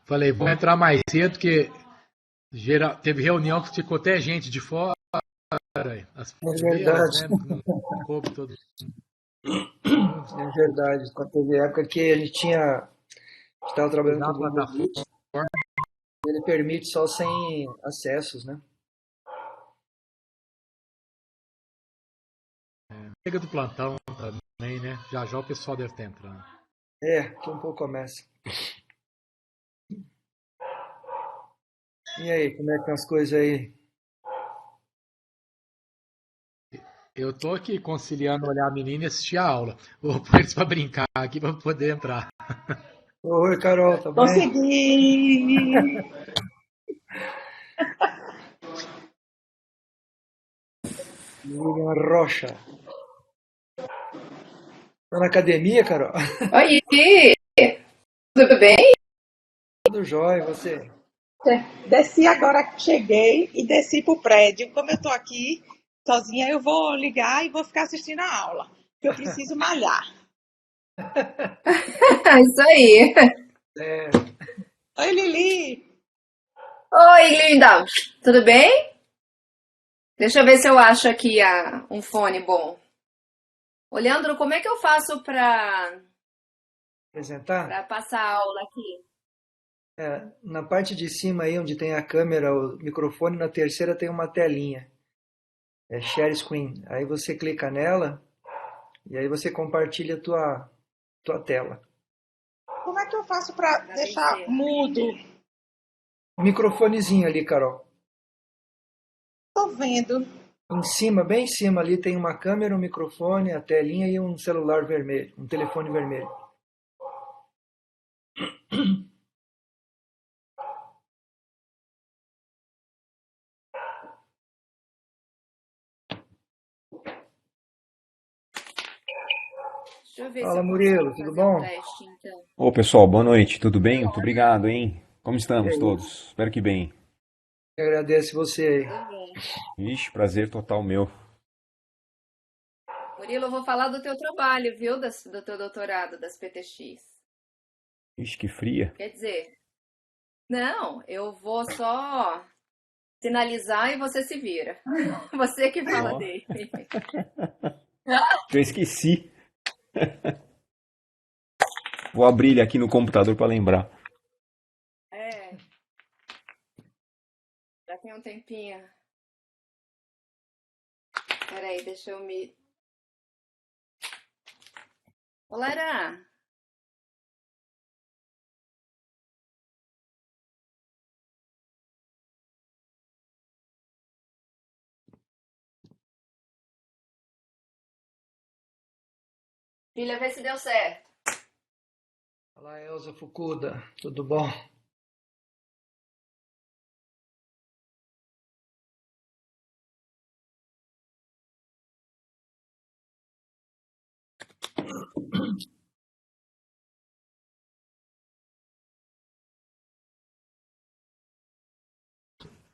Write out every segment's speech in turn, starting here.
Falei, vou entrar mais cedo, porque teve reunião que ficou até gente de fora, as É primeiras, verdade, né? Não coube todo mundo. é verdade. Teve época que a gente estava trabalhando Usar com a o Google plataforma. Meet, ele permite só 100 acessos, né? Chega do plantão também, né? Já já o pessoal deve estar entrando. É, que um pouco começa. E aí, como é que estão as coisas aí? Eu tô aqui conciliando olhar a menina e assistir a aula. Vou pôr eles pra brincar aqui pra poder entrar. Oi, Carol, tá bem? Consegui! Lilian Rocha. Tá na academia, Carol? Oi, tudo bem? Tudo jóia, e você? Desci agora que cheguei e desci pro prédio. Como eu tô aqui sozinha, eu vou ligar e vou ficar assistindo a aula, porque eu preciso malhar. Isso aí. É, Oi, Lili! Oi, linda. Tudo bem? Deixa eu ver se eu acho aqui um fone bom. Ô, Leandro, como é que eu faço apresentar? para passar a aula aqui? É, na parte de cima aí, onde tem a câmera, o microfone, na terceira tem uma telinha. É Share Screen. Aí você clica nela e aí você compartilha a tua tela. Como é que eu faço para Para deixar vencer. mudo? Microfonezinho ali, Carol. Tô vendo. Em cima, bem em cima ali, tem uma câmera, um microfone, a telinha e um celular vermelho, um telefone vermelho. Deixa eu ver se Fala, eu Murilo, consigo tudo fazer um bom? teste, então. Ô pessoal, boa noite, tudo bem? Muito obrigado, hein? Como E estamos aí? todos? Espero que bem. Eu agradeço você aí. Tudo bem. Ixi, prazer total meu. Murilo, eu vou falar do teu trabalho, viu? Do teu doutorado, das PTX. Ixi, que fria. Quer dizer, não, eu vou só sinalizar e você se vira. Você que fala Ó, dele. eu esqueci. Vou abrir ele aqui no computador para lembrar. É, já tem um tempinho. Peraí, deixa eu me. Ô, Lara, filha, vê se deu certo. Fala, Elza Fukuda, tudo bom?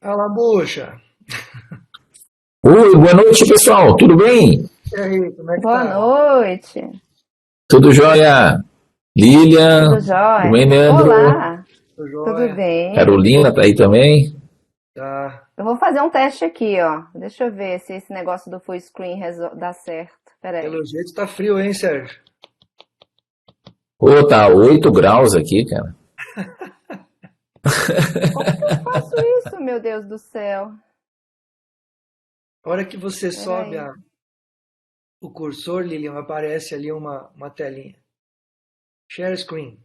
Fala, bucha. Oi, boa noite, pessoal. Tudo bem? E aí, como é que Boa tá? noite, Tudo jóia? tudo Lilian, tudo jóia? bem, Leandro? Olá, Tudo tudo jóia? bem? Carolina tá aí também? Tá. Eu vou fazer um teste aqui, ó. Deixa eu ver se esse negócio do full screen dá certo. Peraí. Pelo jeito tá frio, hein, Sérgio? Ô, tá 8 graus aqui, cara. Como que eu faço isso, meu Deus do céu? A hora que você sobe Peraí. o cursor, Lilian, aparece ali uma telinha. Share Screen.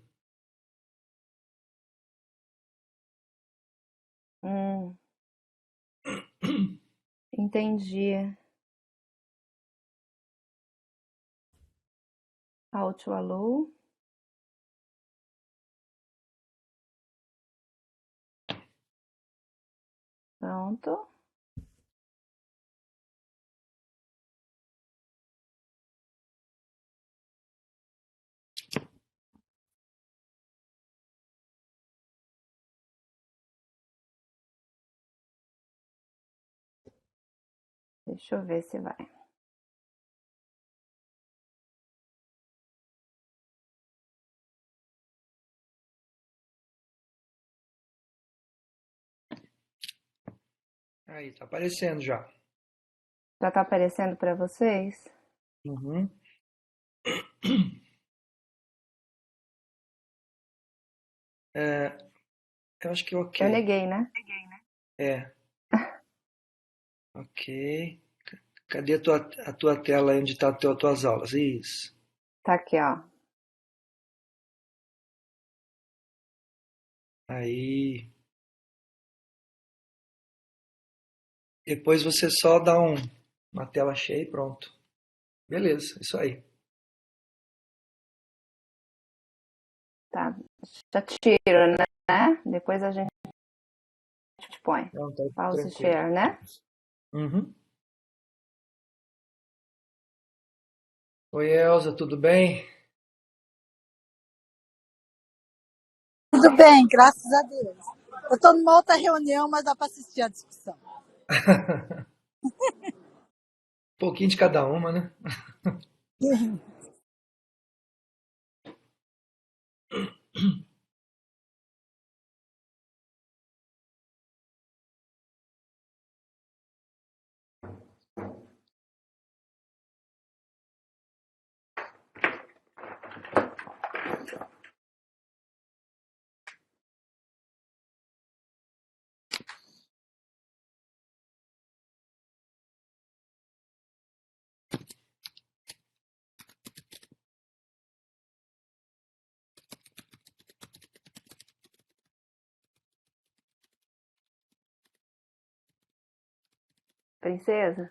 Hum, entendi. Auto allow. Pronto. Deixa eu ver se vai. Aí, tá aparecendo já. Já tá aparecendo para vocês? Uhum. Eu acho que Eu ok. neguei, né? É, ok. Cadê a tua tela aí onde tá as tuas aulas? Isso. Tá aqui, ó. Aí. Depois você só dá uma tela cheia e pronto. Beleza, isso aí. Tá. Já tiro, né? Depois a gente põe. Não, tá Pause tranquilo. share, né? Uhum. Oi, Elza, tudo bem? Tudo bem, graças a Deus. Eu estou numa outra reunião, mas dá para assistir a discussão. Um pouquinho de cada uma, né? Princesa?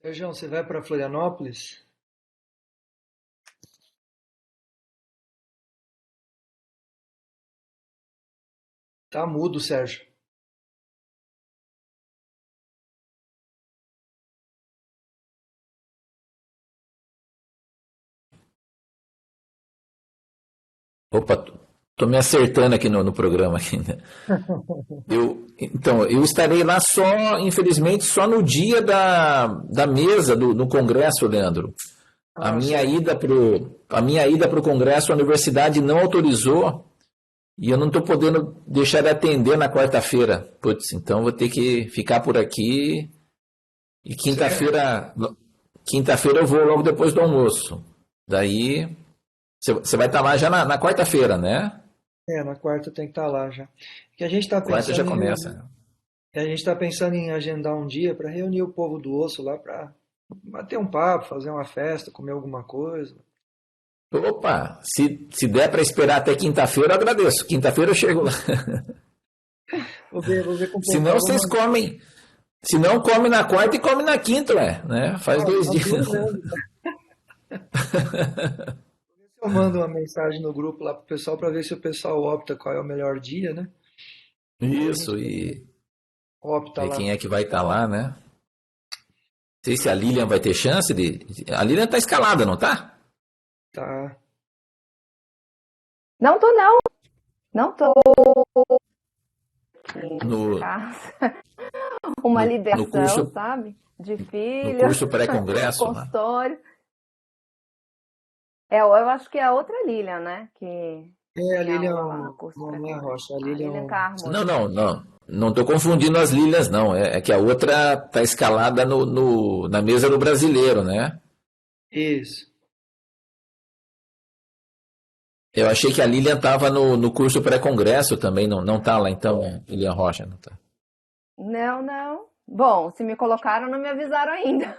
Sérgio, você vai para Florianópolis? Tá mudo, Sérgio. Opa, tô me acertando aqui no programa aqui, né? Então, eu estarei lá só, infelizmente, só no dia da mesa no Congresso, Leandro. A Ah, minha certo. ida pro Congresso, a universidade não autorizou e eu não estou podendo deixar de atender na quarta-feira. Putz, então vou ter que ficar por aqui e Certo. quinta-feira eu vou logo depois do almoço. Daí você vai estar lá já na quarta-feira, né? Na quarta tem que estar lá já. Que a gente está Quarta já pensando começa. em agendar um dia para reunir o povo do osso lá para bater um papo, fazer uma festa, comer alguma coisa. Opa, se der para esperar até quinta-feira, eu agradeço. Quinta-feira eu chego lá. Vou ver com o Se não, pessoal, vou vocês mandar. comem. Se não, come na quarta e come na quinta, ué, né? Faz Ah, 2 dias. duas vezes. Eu mando uma mensagem no grupo lá pro pessoal para ver se o pessoal opta qual é o melhor dia, né? Aí a gente Isso, e opta ver lá. quem é que vai estar lá, né? Não sei se a Lilian vai ter chance de. A Lilian tá escalada, não tá? Tá. Não tô, não. Não tô em No, casa. Uma no ligação, curso, sabe? De no filho, curso pré-congresso lá. consultório. Eu acho que é a outra Lilian, né? Que A tem Lilian aula lá no curso não é a pré-congresso. Rocha, a A Lilian Lilian. Não, Carmody. não, não. Não estou confundindo as Lilians, não. É que a outra tá escalada na mesa do brasileiro, né? Isso. Eu achei que a Lilian estava no curso pré-congresso também, não tá lá então, Lilian Rocha, não tá. Não, não. Bom, se me colocaram, não me avisaram ainda.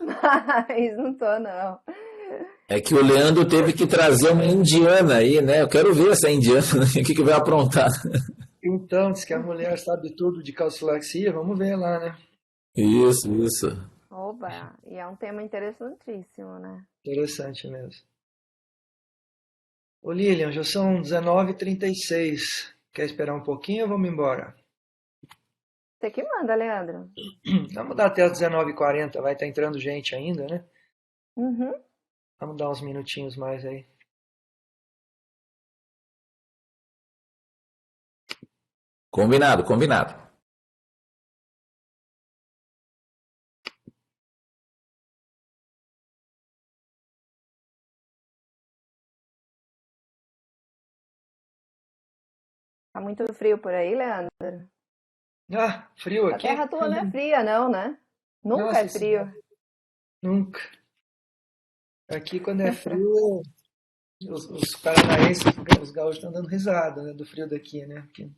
Mas não tô, não. É que o Leandro teve que trazer uma indiana aí, né? Eu quero ver essa indiana, o que vai aprontar. Então, diz que a mulher sabe tudo de calcilaxia, vamos ver lá, né? Isso. Oba, e é um tema interessantíssimo, né? Interessante mesmo. Ô Lilian, já são 19h36. Quer esperar um pouquinho ou vamos embora? Você que manda, Leandro. Vamos dar até as 19h40, vai estar entrando gente ainda, né? Uhum. Vamos dar uns minutinhos mais aí. Combinado. Tá muito frio por aí, Leandro? Ah, frio A aqui? terra tua não é fria, não, né? Nunca é Nossa frio. Senhora, nunca. Aqui, quando é frio, os paranaenses, os gaúchos estão dando risada, né, do frio daqui, né? Porque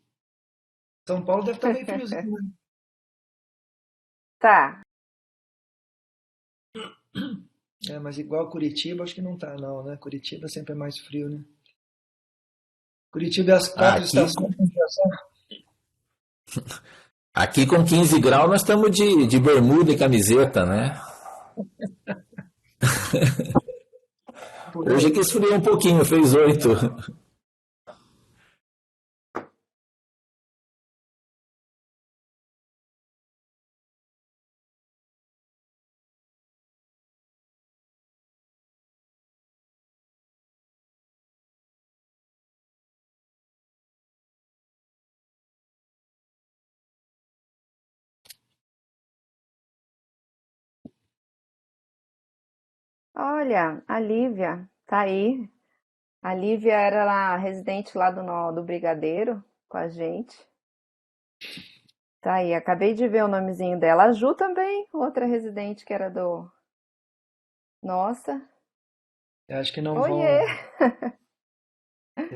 São Paulo deve estar bem friozinho, né? Tá. É, mas igual Curitiba, acho que não tá, não, né? Curitiba sempre é mais frio, né? Curitiba é as Ah, 4 estações de inverno. aqui com 15 graus nós estamos de bermuda e camiseta, né? Por Hoje é aí. que esfriou um pouquinho, fez 8. Olha, a Lívia tá aí. A Lívia era lá, residente lá do Brigadeiro com a gente. Tá aí, acabei de ver o nomezinho dela. A Ju também, outra residente que era do. Nossa. Eu acho que não Oiê! vão.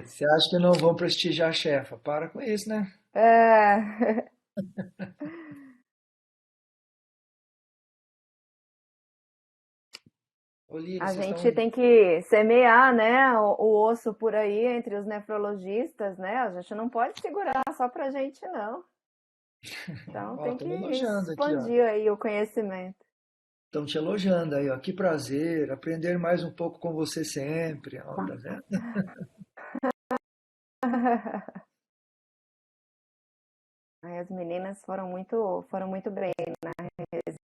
Você acha que não vão prestigiar a chefa? Para com isso, né? É. Olívia, A vocês gente estão. tem que semear, né, o osso por aí entre os nefrologistas, né? A gente não pode segurar só pra gente, não. Então Ó, tem que estão elogiando aqui, ó. expandir aí o conhecimento. Estão te elogiando aí, ó. Que prazer, aprender mais um pouco com você sempre. Ó, tá vendo? Aí as meninas foram muito bem na residência.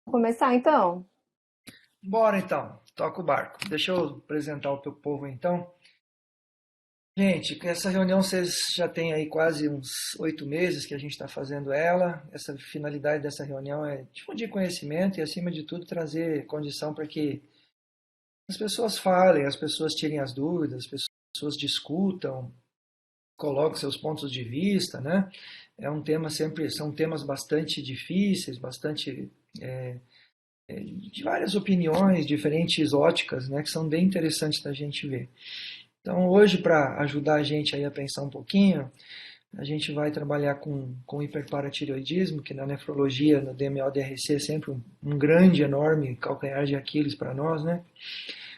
Vamos começar então? Bora então, toca o barco. Deixa eu apresentar o teu povo então. Gente, com essa reunião vocês já têm aí quase uns 8 meses que a gente está fazendo ela. Essa finalidade dessa reunião é difundir conhecimento e, acima de tudo, trazer condição para que as pessoas falem, as pessoas tirem as dúvidas, as pessoas discutam, coloquem seus pontos de vista, né? É um tema sempre, são temas bastante difíceis, bastante de várias opiniões, diferentes óticas, né? Que são bem interessantes da gente ver. Então, hoje, para ajudar a gente aí a pensar um pouquinho, a gente vai trabalhar com hiperparatireoidismo, que na nefrologia, no DMO-DRC, é sempre um grande, enorme calcanhar de Aquiles para nós, né?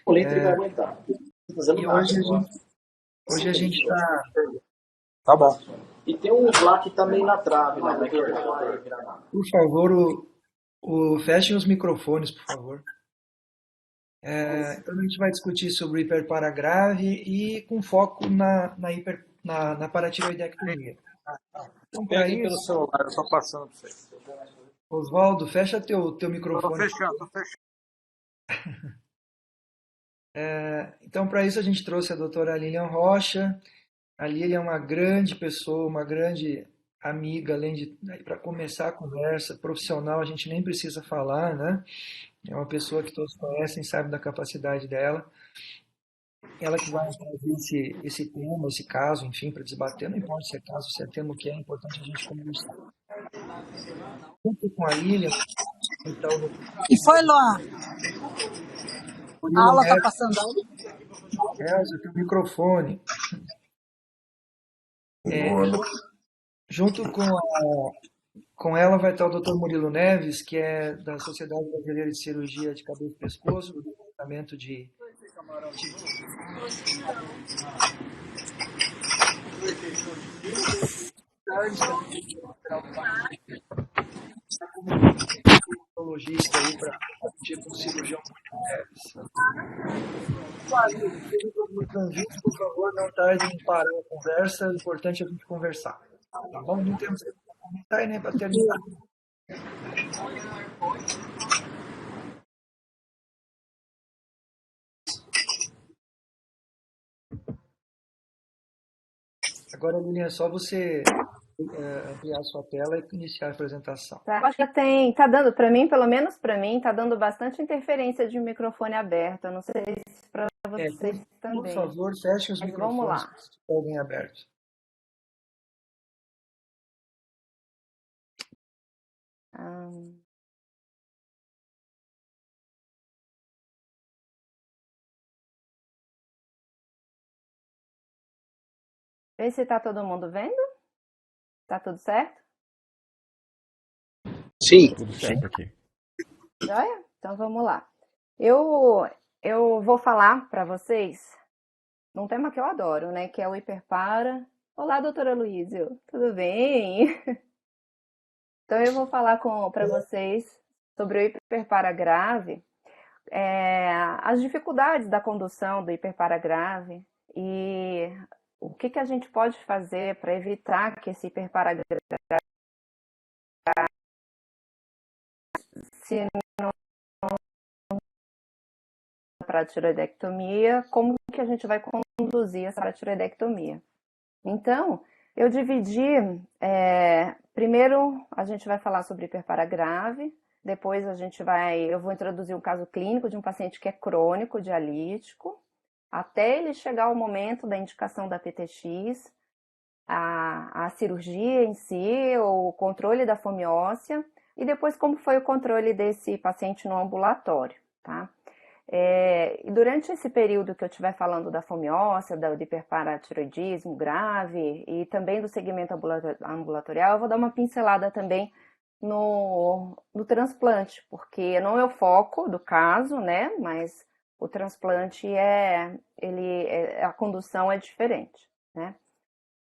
O Lentre vai aguentar. Fazendo E nada hoje agora. a gente está, Tá bom. E tem uns lá que tá meio na trave, né? por favor, fechem os microfones, por favor. Então a gente vai discutir sobre hiperpara grave e com foco na paratireoidectomia. Então, para Peguem pelo isso, celular, eu tô passando pra você. Oswaldo, fecha teu Tô microfone. fechando, tô fechando. Então, para isso, a gente trouxe a doutora Lilian Rocha. A Lilian é uma grande pessoa, uma grande amiga, além de, para começar a conversa, profissional, a gente nem precisa falar, né? É uma pessoa que todos conhecem, sabe da capacidade dela. Ela que vai trazer esse tema, esse caso, enfim, para debater, não importa se é caso, se é tema, o que é importante a gente conversar. Junto com a Lilian, então, E foi, Luan? o A Murilo aula tá Neves, passando aí? Elza, teu microfone. Junto com ela vai estar o Dr. Murilo Neves, que é da Sociedade Brasileira de Cirurgia de Cabeça e Pescoço, do Departamento de Neurologista aí para discutir com o cirurgião Murilo Neves. Por favor, não tarde em parar a conversa, é importante a gente conversar. Tá bom? Não temos que comentar e nem para terminar. Agora, Lilian, é só você ampliar sua tela e iniciar a apresentação. Tá, acho que tá dando, para mim, pelo menos para mim, tá dando bastante interferência de microfone aberto. Eu não sei se para vocês Por também. favor, fechem os Mas microfones vamos lá. se estiverem abertos. Ahn, Vê se tá todo mundo vendo? Tá tudo certo? Sim. Tudo certo aqui. Joia? Então vamos lá. Eu vou falar para vocês num tema que eu adoro, né? Que é o hiperpara. Olá, doutora Luísio, tudo bem? Então eu vou falar para vocês sobre o hiperpara grave, as dificuldades da condução do hiperpara grave e o que a gente pode fazer para evitar que esse hiperpara grave se para a tiroidectomia, como que a gente vai conduzir essa paratiroidectomia. Então, eu dividi, primeiro a gente vai falar sobre hiperpara grave, depois eu vou introduzir um caso clínico de um paciente que é crônico, dialítico, até ele chegar ao momento da indicação da PTX, a cirurgia em si, o controle da fome óssea, e depois como foi o controle desse paciente no ambulatório, tá? E durante esse período que eu estiver falando da fome óssea, do hiperparatiroidismo grave e também do segmento ambulatorial, eu vou dar uma pincelada também no transplante, porque não é o foco do caso, né? Mas o transplante a condução é diferente, né?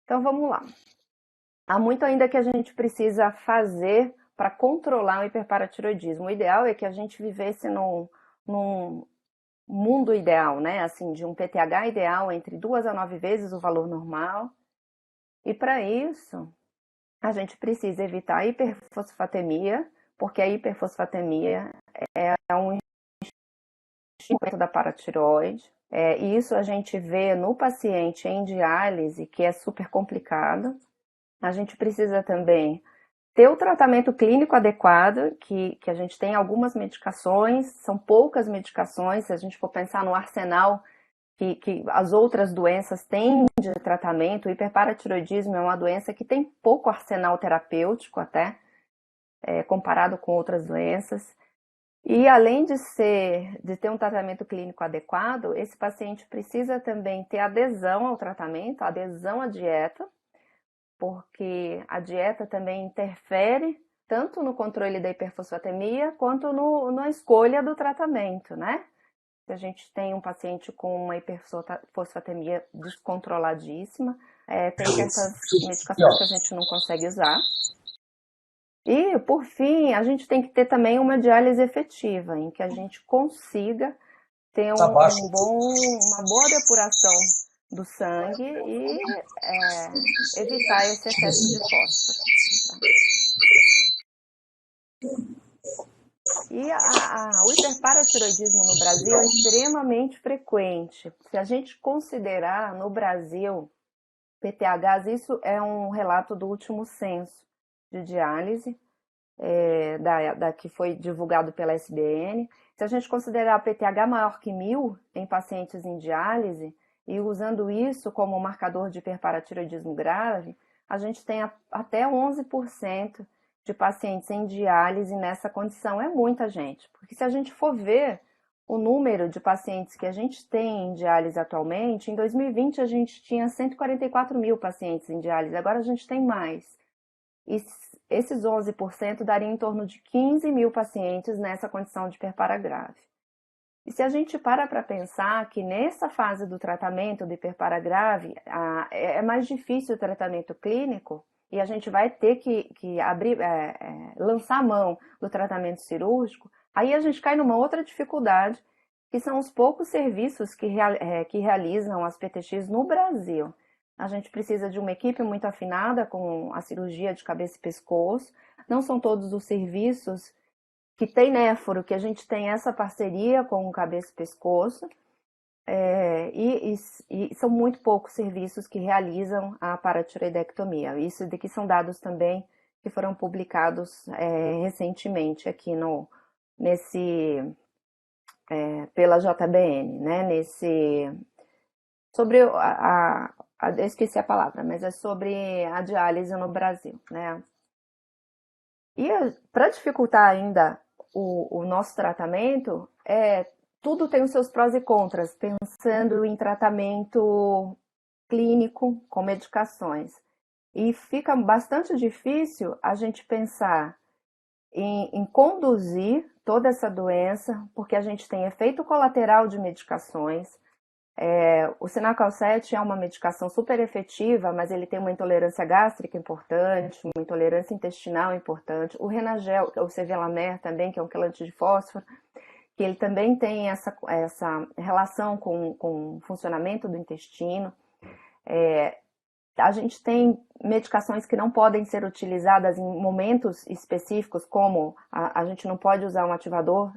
Então vamos lá. Há muito ainda que a gente precisa fazer para controlar o hiperparatiroidismo. O ideal é que a gente vivesse num mundo ideal, né? Assim, de um PTH ideal entre 2 a 9 vezes o valor normal. E para isso, a gente precisa evitar a hiperfosfatemia, porque a hiperfosfatemia é um estímulo da paratiroide. E isso a gente vê no paciente em diálise, que é super complicado. A gente precisa também ter o tratamento clínico adequado, que a gente tem algumas medicações, são poucas medicações, se a gente for pensar no arsenal que as outras doenças têm de tratamento, o hiperparatiroidismo é uma doença que tem pouco arsenal terapêutico até, comparado com outras doenças. E além de ter um tratamento clínico adequado, esse paciente precisa também ter adesão ao tratamento, adesão à dieta, porque a dieta também interfere tanto no controle da hiperfosfatemia quanto na escolha do tratamento, né? Se a gente tem um paciente com uma hiperfosfatemia descontroladíssima, tem certas medicações que a gente não consegue usar. E, por fim, a gente tem que ter também uma diálise efetiva, em que a gente consiga ter uma boa depuração do sangue e evitar esse excesso de fósforo. Tá? E o hiperparatiroidismo no Brasil é extremamente frequente. Se a gente considerar no Brasil PTHs, isso é um relato do último censo de diálise, que foi divulgado pela SBN. Se a gente considerar PTH maior que 1.000 em pacientes em diálise, e usando isso como marcador de hiperparatiroidismo grave, a gente tem até 11% de pacientes em diálise nessa condição. É muita gente, porque se a gente for ver o número de pacientes que a gente tem em diálise atualmente, em 2020 a gente tinha 144.000 pacientes em diálise, agora a gente tem mais. E esses 11% dariam em torno de 15.000 pacientes nessa condição de hiperpara grave. E se a gente para pensar que nessa fase do tratamento do hiperpara grave é mais difícil o tratamento clínico e a gente vai ter que lançar a mão do tratamento cirúrgico, aí a gente cai numa outra dificuldade, que são os poucos serviços que realizam as PTX no Brasil. A gente precisa de uma equipe muito afinada com a cirurgia de cabeça e pescoço. Não são todos os serviços que tem néforo, que a gente tem essa parceria com o cabeça e pescoço. e são muito poucos serviços que realizam a paratiroidectomia. Isso daqui são dados também que foram publicados recentemente aqui pela JBN, né? Sobre eu esqueci a palavra, mas é sobre a diálise no Brasil, né? E para dificultar ainda o nosso tratamento, tudo tem os seus prós e contras, pensando em tratamento clínico com medicações. E fica bastante difícil a gente pensar em conduzir toda essa doença, porque a gente tem efeito colateral de medicações. O Cinacalcet é uma medicação super efetiva, mas ele tem uma intolerância gástrica importante, uma intolerância intestinal importante. O Renagel, o Sevelamer também, que é um quelante de fósforo, que ele também tem essa relação com o funcionamento do intestino. A gente tem medicações que não podem ser utilizadas em momentos específicos, como a gente não pode usar um ativador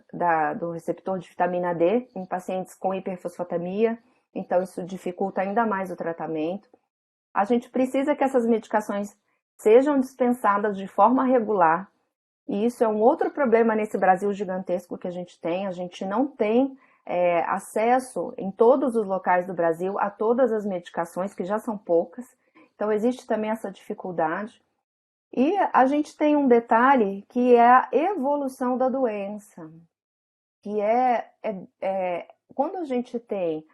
do receptor de vitamina D em pacientes com hiperfosfatemia, então isso dificulta ainda mais o tratamento. A gente precisa que essas medicações sejam dispensadas de forma regular, e isso é um outro problema nesse Brasil gigantesco que a gente não tem acesso em todos os locais do Brasil a todas as medicações, que já são poucas. Então, existe também essa dificuldade. E a gente tem um detalhe que é a evolução da doença, que quando a gente tem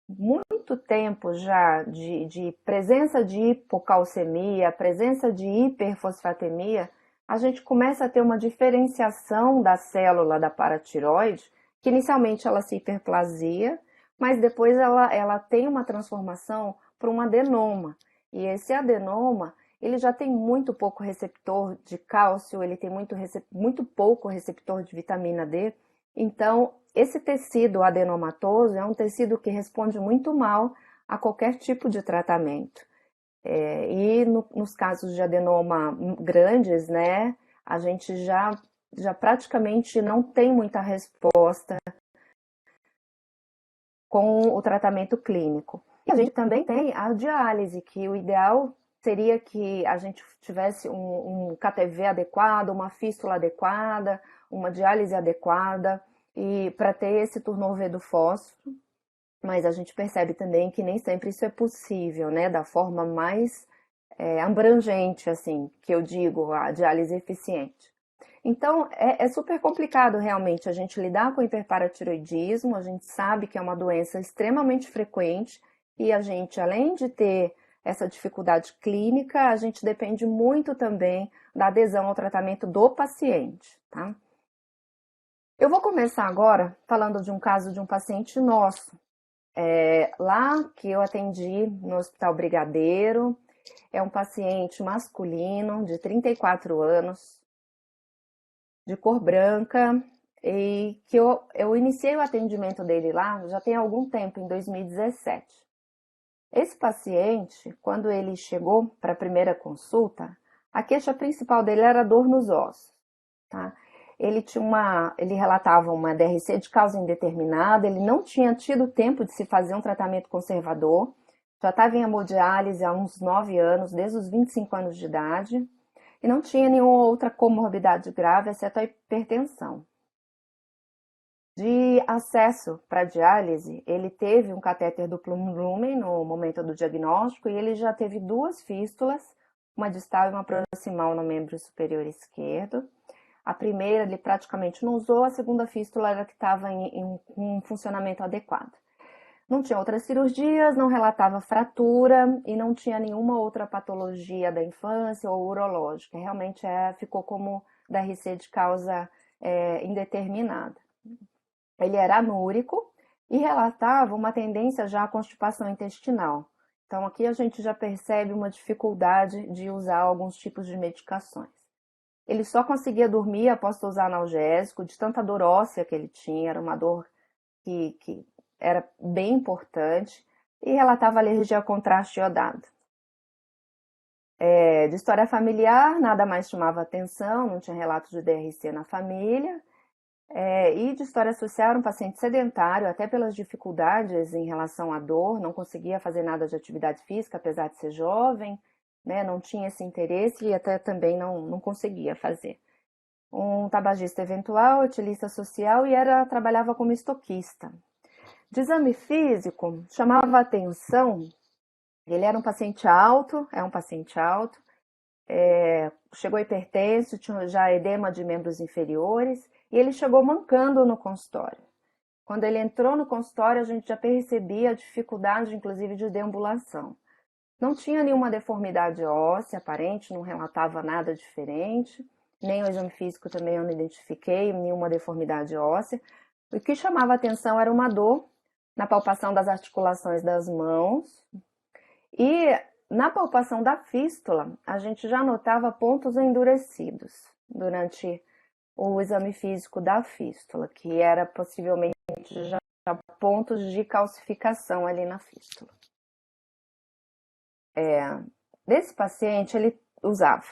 muito tempo já de presença de hipocalcemia, presença de hiperfosfatemia, a gente começa a ter uma diferenciação da célula da paratiroide, que inicialmente ela se hiperplasia, mas depois ela tem uma transformação para um adenoma. E esse adenoma, ele já tem muito pouco receptor de cálcio, ele tem muito pouco receptor de vitamina D. Então, esse tecido adenomatoso é um tecido que responde muito mal a qualquer tipo de tratamento. Nos casos de adenoma grandes, né, a gente já praticamente não tem muita resposta com o tratamento clínico. E a gente também tem a diálise, que o ideal seria que a gente tivesse um KTV adequado, uma fístula adequada, uma diálise adequada, e para ter esse turnover do fósforo. Mas a gente percebe também que nem sempre isso é possível, né? Da forma mais abrangente, assim, que eu digo, a diálise eficiente. Então, é super complicado realmente a gente lidar com o hiperparatiroidismo. A gente sabe que é uma doença extremamente frequente e a gente, além de ter essa dificuldade clínica, a gente depende muito também da adesão ao tratamento do paciente, tá? Eu vou começar agora falando de um caso de um paciente nosso, lá que eu atendi no Hospital Brigadeiro. É um paciente masculino de 34 anos, de cor branca, e que eu iniciei o atendimento dele lá já tem algum tempo, em 2017. Esse paciente, quando ele chegou para a primeira consulta, a queixa principal dele era dor nos ossos, tá? Ele relatava uma DRC de causa indeterminada, ele não tinha tido tempo de se fazer um tratamento conservador, já estava em hemodiálise há uns 9 anos, desde os 25 anos de idade, e não tinha nenhuma outra comorbidade grave, exceto a hipertensão. De acesso para diálise, ele teve um catéter duplo lumen no momento do diagnóstico e ele já teve 2 fístulas, uma distal e uma proximal no membro superior esquerdo. A primeira ele praticamente não usou, a segunda fístula era que estava em um funcionamento adequado. Não tinha outras cirurgias, não relatava fratura e não tinha nenhuma outra patologia da infância ou urológica. Realmente ficou como DRC de causa indeterminada. Ele era anúrico e relatava uma tendência já à constipação intestinal. Então aqui a gente já percebe uma dificuldade de usar alguns tipos de medicações. Ele só conseguia dormir após usar analgésico, de tanta dor óssea que ele tinha, era uma dor que era bem importante, e relatava alergia a contraste iodado. De história familiar, nada mais chamava atenção, não tinha relatos de DRC na família, E de história social era um paciente sedentário, até pelas dificuldades em relação à dor, não conseguia fazer nada de atividade física, apesar de ser jovem, né, não tinha esse interesse e até também não conseguia fazer. Um tabagista eventual, utilista social e trabalhava como estoquista. De exame físico, chamava a atenção, ele era um paciente alto, chegou hipertenso, tinha já edema de membros inferiores, e ele chegou mancando no consultório. Quando ele entrou no consultório, a gente já percebia a dificuldade, inclusive, de deambulação. Não tinha nenhuma deformidade óssea aparente, não relatava nada diferente, nem o exame físico também eu não identifiquei nenhuma deformidade óssea. O que chamava atenção era uma dor na palpação das articulações das mãos e na palpação da fístula, a gente já notava pontos endurecidos durante o exame físico da fístula, que era possivelmente já pontos de calcificação ali na fístula. Desse paciente, ele usava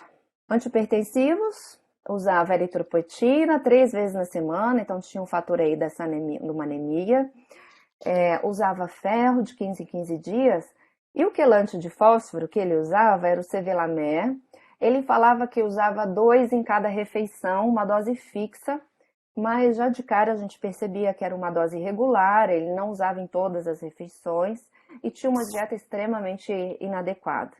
antihipertensivos, usava eritropoetina 3 vezes na semana, então tinha um fator aí dessa anemia, de uma anemia. Usava ferro de 15 em 15 dias, e o quelante de fósforo que ele usava era o Sevelamer. Ele falava que usava 2 em cada refeição, uma dose fixa, mas já de cara a gente percebia que era uma dose irregular, ele não usava em todas as refeições e tinha uma dieta extremamente inadequada.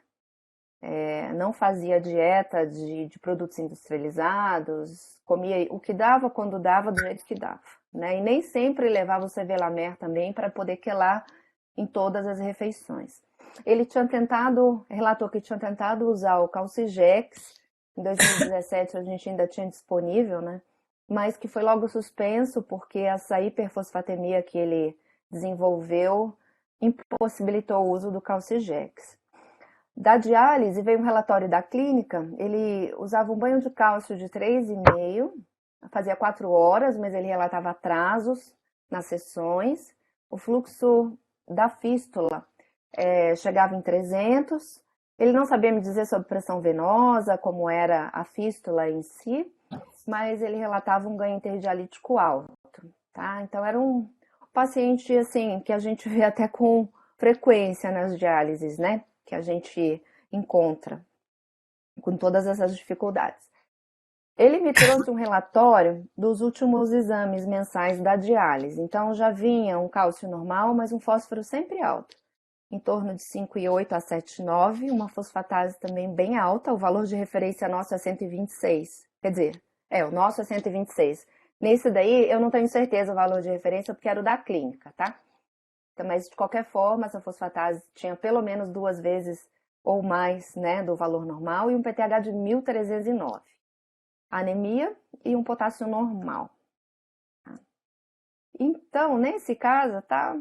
Não fazia dieta de produtos industrializados, comia o que dava, quando dava, do jeito que dava, né? E nem sempre levava o Sevelamer também para poder quelar em todas as refeições. Ele relatou que tinha tentado usar o Calcigex, em 2017 a gente ainda tinha disponível, né? Mas que foi logo suspenso porque essa hiperfosfatemia que ele desenvolveu impossibilitou o uso do Calcigex. Da diálise veio um relatório da clínica, ele usava um banho de cálcio de 3,5, fazia 4 horas, mas ele relatava atrasos nas sessões, o fluxo da fístula chegava em 300, ele não sabia me dizer sobre pressão venosa, como era a fístula em si, mas ele relatava um ganho interdialítico alto, tá? Então era um paciente assim que a gente vê até com frequência nas diálises, né? Que a gente encontra com todas essas dificuldades. Ele me trouxe um relatório dos últimos exames mensais da diálise. Então já vinha um cálcio normal, mas um fósforo sempre alto, em torno de 5,8 a 7,9, uma fosfatase também bem alta, o valor de referência nosso é 126, quer dizer, o nosso é 126. Nesse daí eu não tenho certeza o valor de referência porque era o da clínica, tá? Então, mas de qualquer forma, essa fosfatase tinha pelo menos 2 vezes ou mais, né, do valor normal e um PTH de 1.309. Anemia e um potássio normal. Então, nesse caso, tá?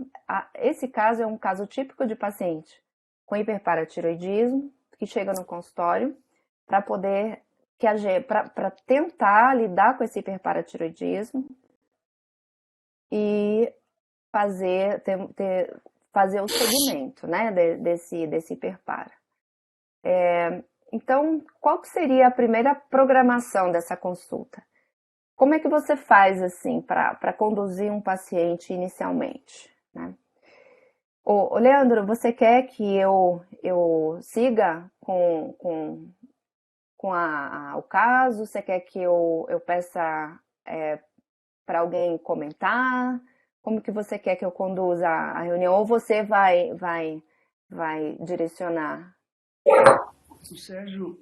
Esse caso é um caso típico de paciente com hiperparatiroidismo que chega no consultório para poder para tentar lidar com esse hiperparatiroidismo e fazer o segmento, né, desse hiperpara. Então, qual que seria a primeira programação dessa consulta? Como é que você faz assim para conduzir um paciente inicialmente, né? Ô, Leandro, você quer que eu siga com o caso? Você quer que eu peça para alguém comentar? Como que você quer que eu conduza a reunião? Ou você vai direcionar?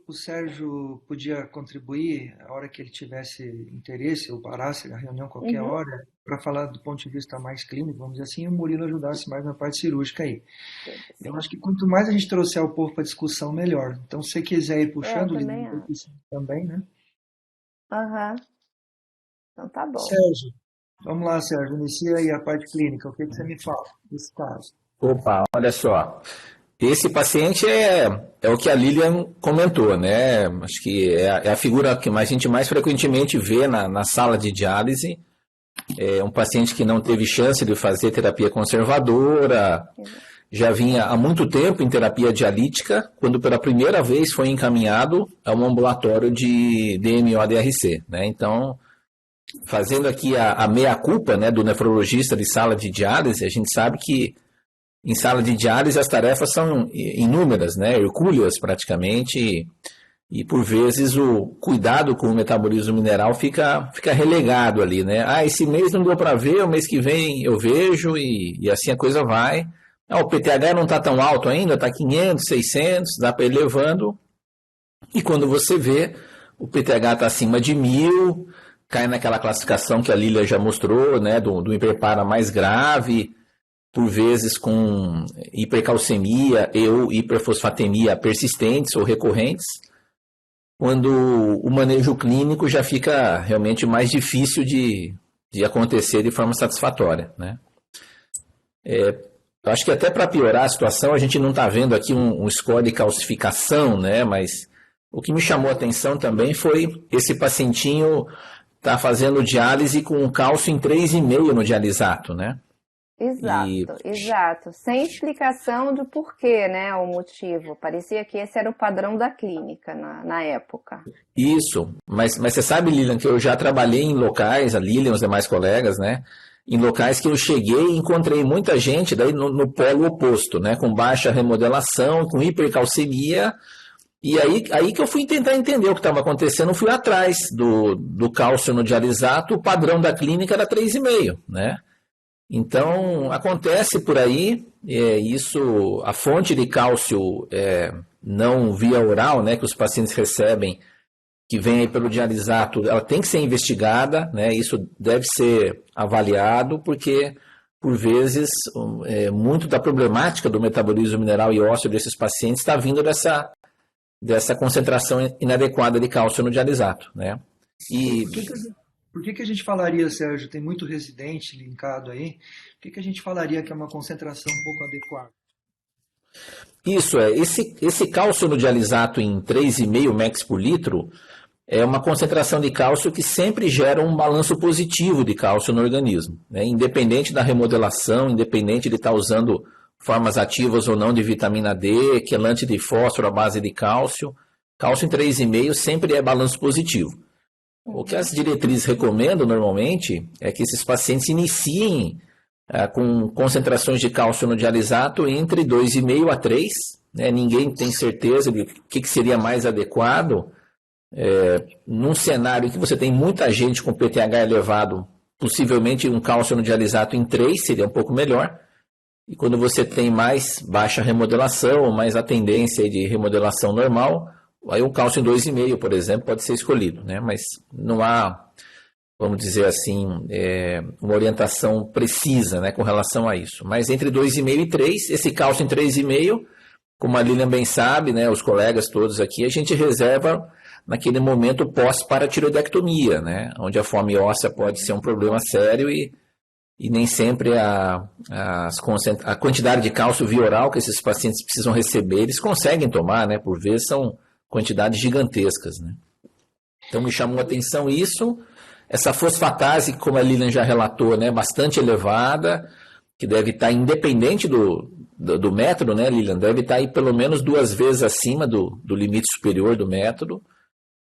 O Sérgio podia contribuir a hora que ele tivesse interesse ou parasse a reunião qualquer hora para falar do ponto de vista mais clínico, vamos dizer assim, e o Murilo ajudasse mais na parte cirúrgica aí. Eu acho que quanto mais a gente trouxer o povo para discussão, melhor. Então, se você quiser ir puxando, também, né? Então tá bom. Sérgio, vamos lá, Sérgio, inicia aí a parte clínica. O que você me fala desse caso? Opa, olha só. Esse paciente é o que a Lilian comentou, né? Acho que é a figura que a gente mais frequentemente vê na sala de diálise. É um paciente que não teve chance de fazer terapia conservadora, já vinha há muito tempo em terapia dialítica, quando pela primeira vez foi encaminhado a um ambulatório de DMO-DRC, né? Então, fazendo aqui a meia-culpa, né, do nefrologista de sala de diálise, a gente sabe que em sala de diálise as tarefas são inúmeras, né, hercúleas praticamente, e por vezes o cuidado com o metabolismo mineral fica relegado ali, né? Ah, esse mês não deu para ver, o mês que vem eu vejo e assim a coisa vai. Ah, o PTH não está tão alto ainda, está 500, 600, dá para ir levando. E quando você vê, o PTH está acima de 1000, cai naquela classificação que a Lília já mostrou, né, do hiperpara mais grave, por vezes com hipercalcemia ou hiperfosfatemia persistentes ou recorrentes, quando o manejo clínico já fica realmente mais difícil de acontecer de forma satisfatória, né? Eu acho que até para piorar a situação, a gente não está vendo aqui um score de calcificação, né? Mas o que me chamou a atenção também foi esse pacientinho tá fazendo diálise com um cálcio em 3,5 no dialisato, né? Exato. Sem explicação do porquê, né? O motivo. Parecia que esse era o padrão da clínica na época. Isso, mas você sabe, Lilian, que eu já trabalhei em locais, a Lilian e os demais colegas, né? Em locais que eu cheguei e encontrei muita gente daí no polo oposto, né? Com baixa remodelação, com hipercalcemia. E aí que eu fui tentar entender o que estava acontecendo, eu fui atrás do cálcio no dialisato, o padrão da clínica era 3,5, né? Então, acontece por aí, isso, a fonte de cálcio não via oral, né, que os pacientes recebem, que vem aí pelo dialisato, ela tem que ser investigada, né, isso deve ser avaliado, porque, por vezes, muito da problemática do metabolismo mineral e ósseo desses pacientes está vindo dessa concentração inadequada de cálcio no dialisato, né. E Por que a gente falaria, Sérgio, tem muito residente linkado aí, por que a gente falaria que é uma concentração um pouco adequada? Isso, esse cálcio no dialisato em 3,5 mEq por litro é uma concentração de cálcio que sempre gera um balanço positivo de cálcio no organismo, né? Independente da remodelação, independente de estar usando formas ativas ou não de vitamina D, quelante de fósforo à base de cálcio em 3,5 sempre é balanço positivo. O que as diretrizes recomendam normalmente é que esses pacientes iniciem com concentrações de cálcio no dialisato entre 2,5 a 3. Né? Ninguém tem certeza de o que seria mais adequado. Num cenário em que você tem muita gente com PTH elevado, possivelmente um cálcio no dialisato em 3 seria um pouco melhor. E quando você tem mais baixa remodelação, ou mais a tendência de remodelação normal, aí um cálcio em 2,5, por exemplo, pode ser escolhido, né? Mas não há, vamos dizer assim, uma orientação precisa, né, com relação a isso. Mas entre 2,5 e 3, esse cálcio em 3,5, como a Lilian bem sabe, né, os colegas todos aqui, a gente reserva naquele momento pós-paratiroidectomia, né, onde a fome óssea pode ser um problema sério e nem sempre a quantidade de cálcio via oral que esses pacientes precisam receber, eles conseguem tomar, né, por vezes são quantidades gigantescas, né? Então me chamou a atenção isso, essa fosfatase, como a Lilian já relatou, né, bastante elevada, que deve estar independente do método, né, Lilian? Deve estar aí pelo menos 2 vezes acima do limite superior do método,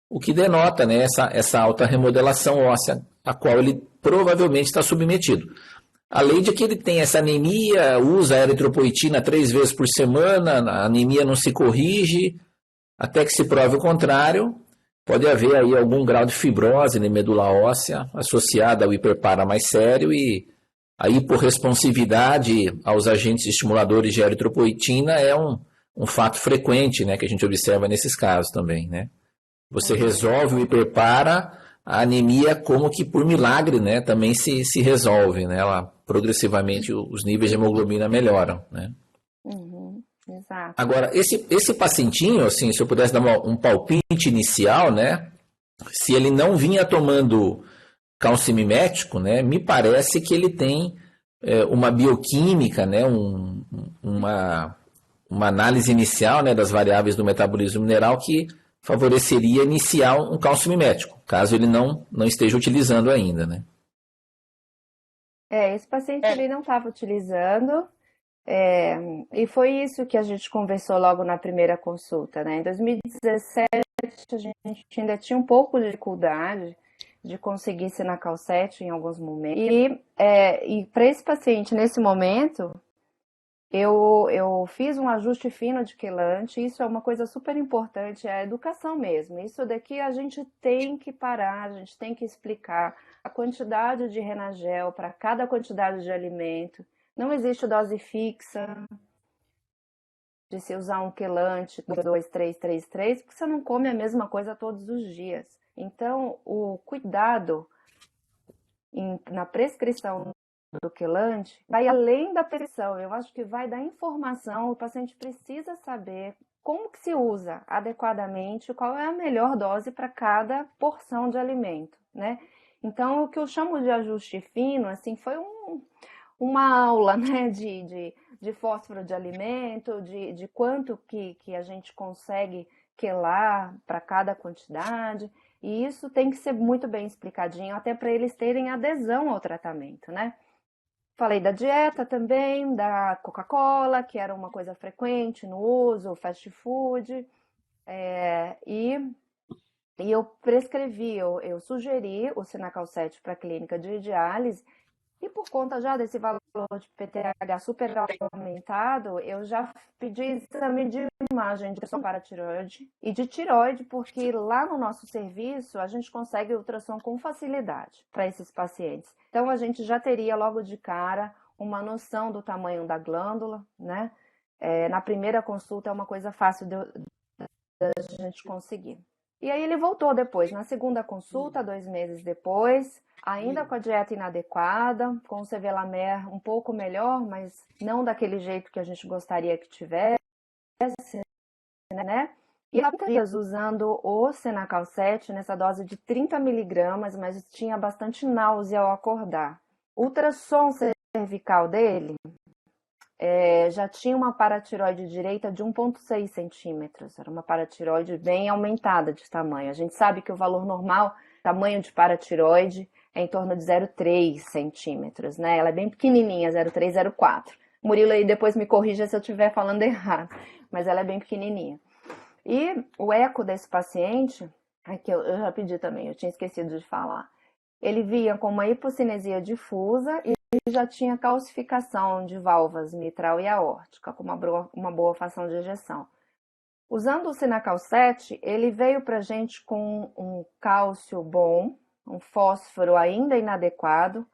o que denota, né, essa alta remodelação óssea, a qual ele provavelmente está submetido. Além de que ele tem essa anemia, usa a eritropoetina 3 vezes por semana, a anemia não se corrige, até que se prove o contrário, pode haver aí algum grau de fibrose na medula óssea associada ao hiperpara mais sério e a hiporresponsividade aos agentes estimuladores de eritropoetina é um fato frequente, né, que a gente observa nesses casos também, né? Você resolve o hiperpara, a anemia como que por milagre, né, também se resolve, né? Ela progressivamente os níveis de hemoglobina melhoram, né? Exato. Agora, esse pacientinho, assim, se eu pudesse dar um palpite inicial, né, se ele não vinha tomando calcimimético, né, me parece que ele tem uma bioquímica, né, uma análise inicial, né, das variáveis do metabolismo mineral que favoreceria iniciar um calcimimético, caso ele não esteja utilizando ainda, né. Esse paciente ele não estava utilizando. E foi isso que a gente conversou logo na primeira consulta, né? Em 2017 a gente ainda tinha um pouco de dificuldade de conseguir Sinacal 7 em alguns momentos. E para esse paciente, nesse momento, eu fiz um ajuste fino de quelante. Isso é uma coisa super importante, é a educação mesmo. Isso daqui a gente tem que parar, a gente tem que explicar a quantidade de Renagel para cada quantidade de alimento. Não existe dose fixa de se usar um quelante 2, 3, 3, 3, porque você não come a mesma coisa todos os dias. Então, o cuidado na prescrição do quelante vai além da prescrição. Eu acho que vai da informação. O paciente precisa saber como que se usa adequadamente, qual é a melhor dose para cada porção de alimento, né? Então, o que eu chamo de ajuste fino, assim, foi uma aula, né, de fósforo de alimento, de quanto que a gente consegue quelar para cada quantidade. E isso tem que ser muito bem explicadinho, até para eles terem adesão ao tratamento, né? Falei da dieta também, da Coca-Cola, que era uma coisa frequente no uso, fast food. E eu prescrevi, eu sugeri o Sinacal 7 para a clínica de diálise. E por conta já desse valor de PTH super aumentado, eu já pedi exame de imagem de ultrassom paratireoide e de tireoide, porque lá no nosso serviço a gente consegue ultrassom com facilidade para esses pacientes. Então a gente já teria logo de cara uma noção do tamanho da glândula, né? Na primeira consulta é uma coisa fácil da gente conseguir. E aí ele voltou depois, na segunda consulta, 2 meses depois, ainda com a dieta inadequada, com o Sevelamer um pouco melhor, mas não daquele jeito que a gente gostaria que tivesse, né? E apenas usando o Senacal 7 nessa dose de 30 miligramas, mas tinha bastante náusea ao acordar. O ultrassom cervical dele já tinha uma paratireoide direita de 1,6 centímetros. Era uma paratireoide bem aumentada de tamanho. A gente sabe que o valor normal, tamanho de paratireoide, é em torno de 0,3 centímetros, né? Ela é bem pequenininha, 0,3, 0,4. Murilo aí depois me corrija se eu estiver falando errado, mas ela é bem pequenininha. E o eco desse paciente, aqui eu já pedi também, eu tinha esquecido de falar. Ele vinha com uma hipocinesia difusa e já tinha calcificação de válvulas mitral e aórtica, com uma boa fração de ejeção. Usando o Sinacal 7, ele veio para a gente com um cálcio bom, um fósforo ainda inadequado,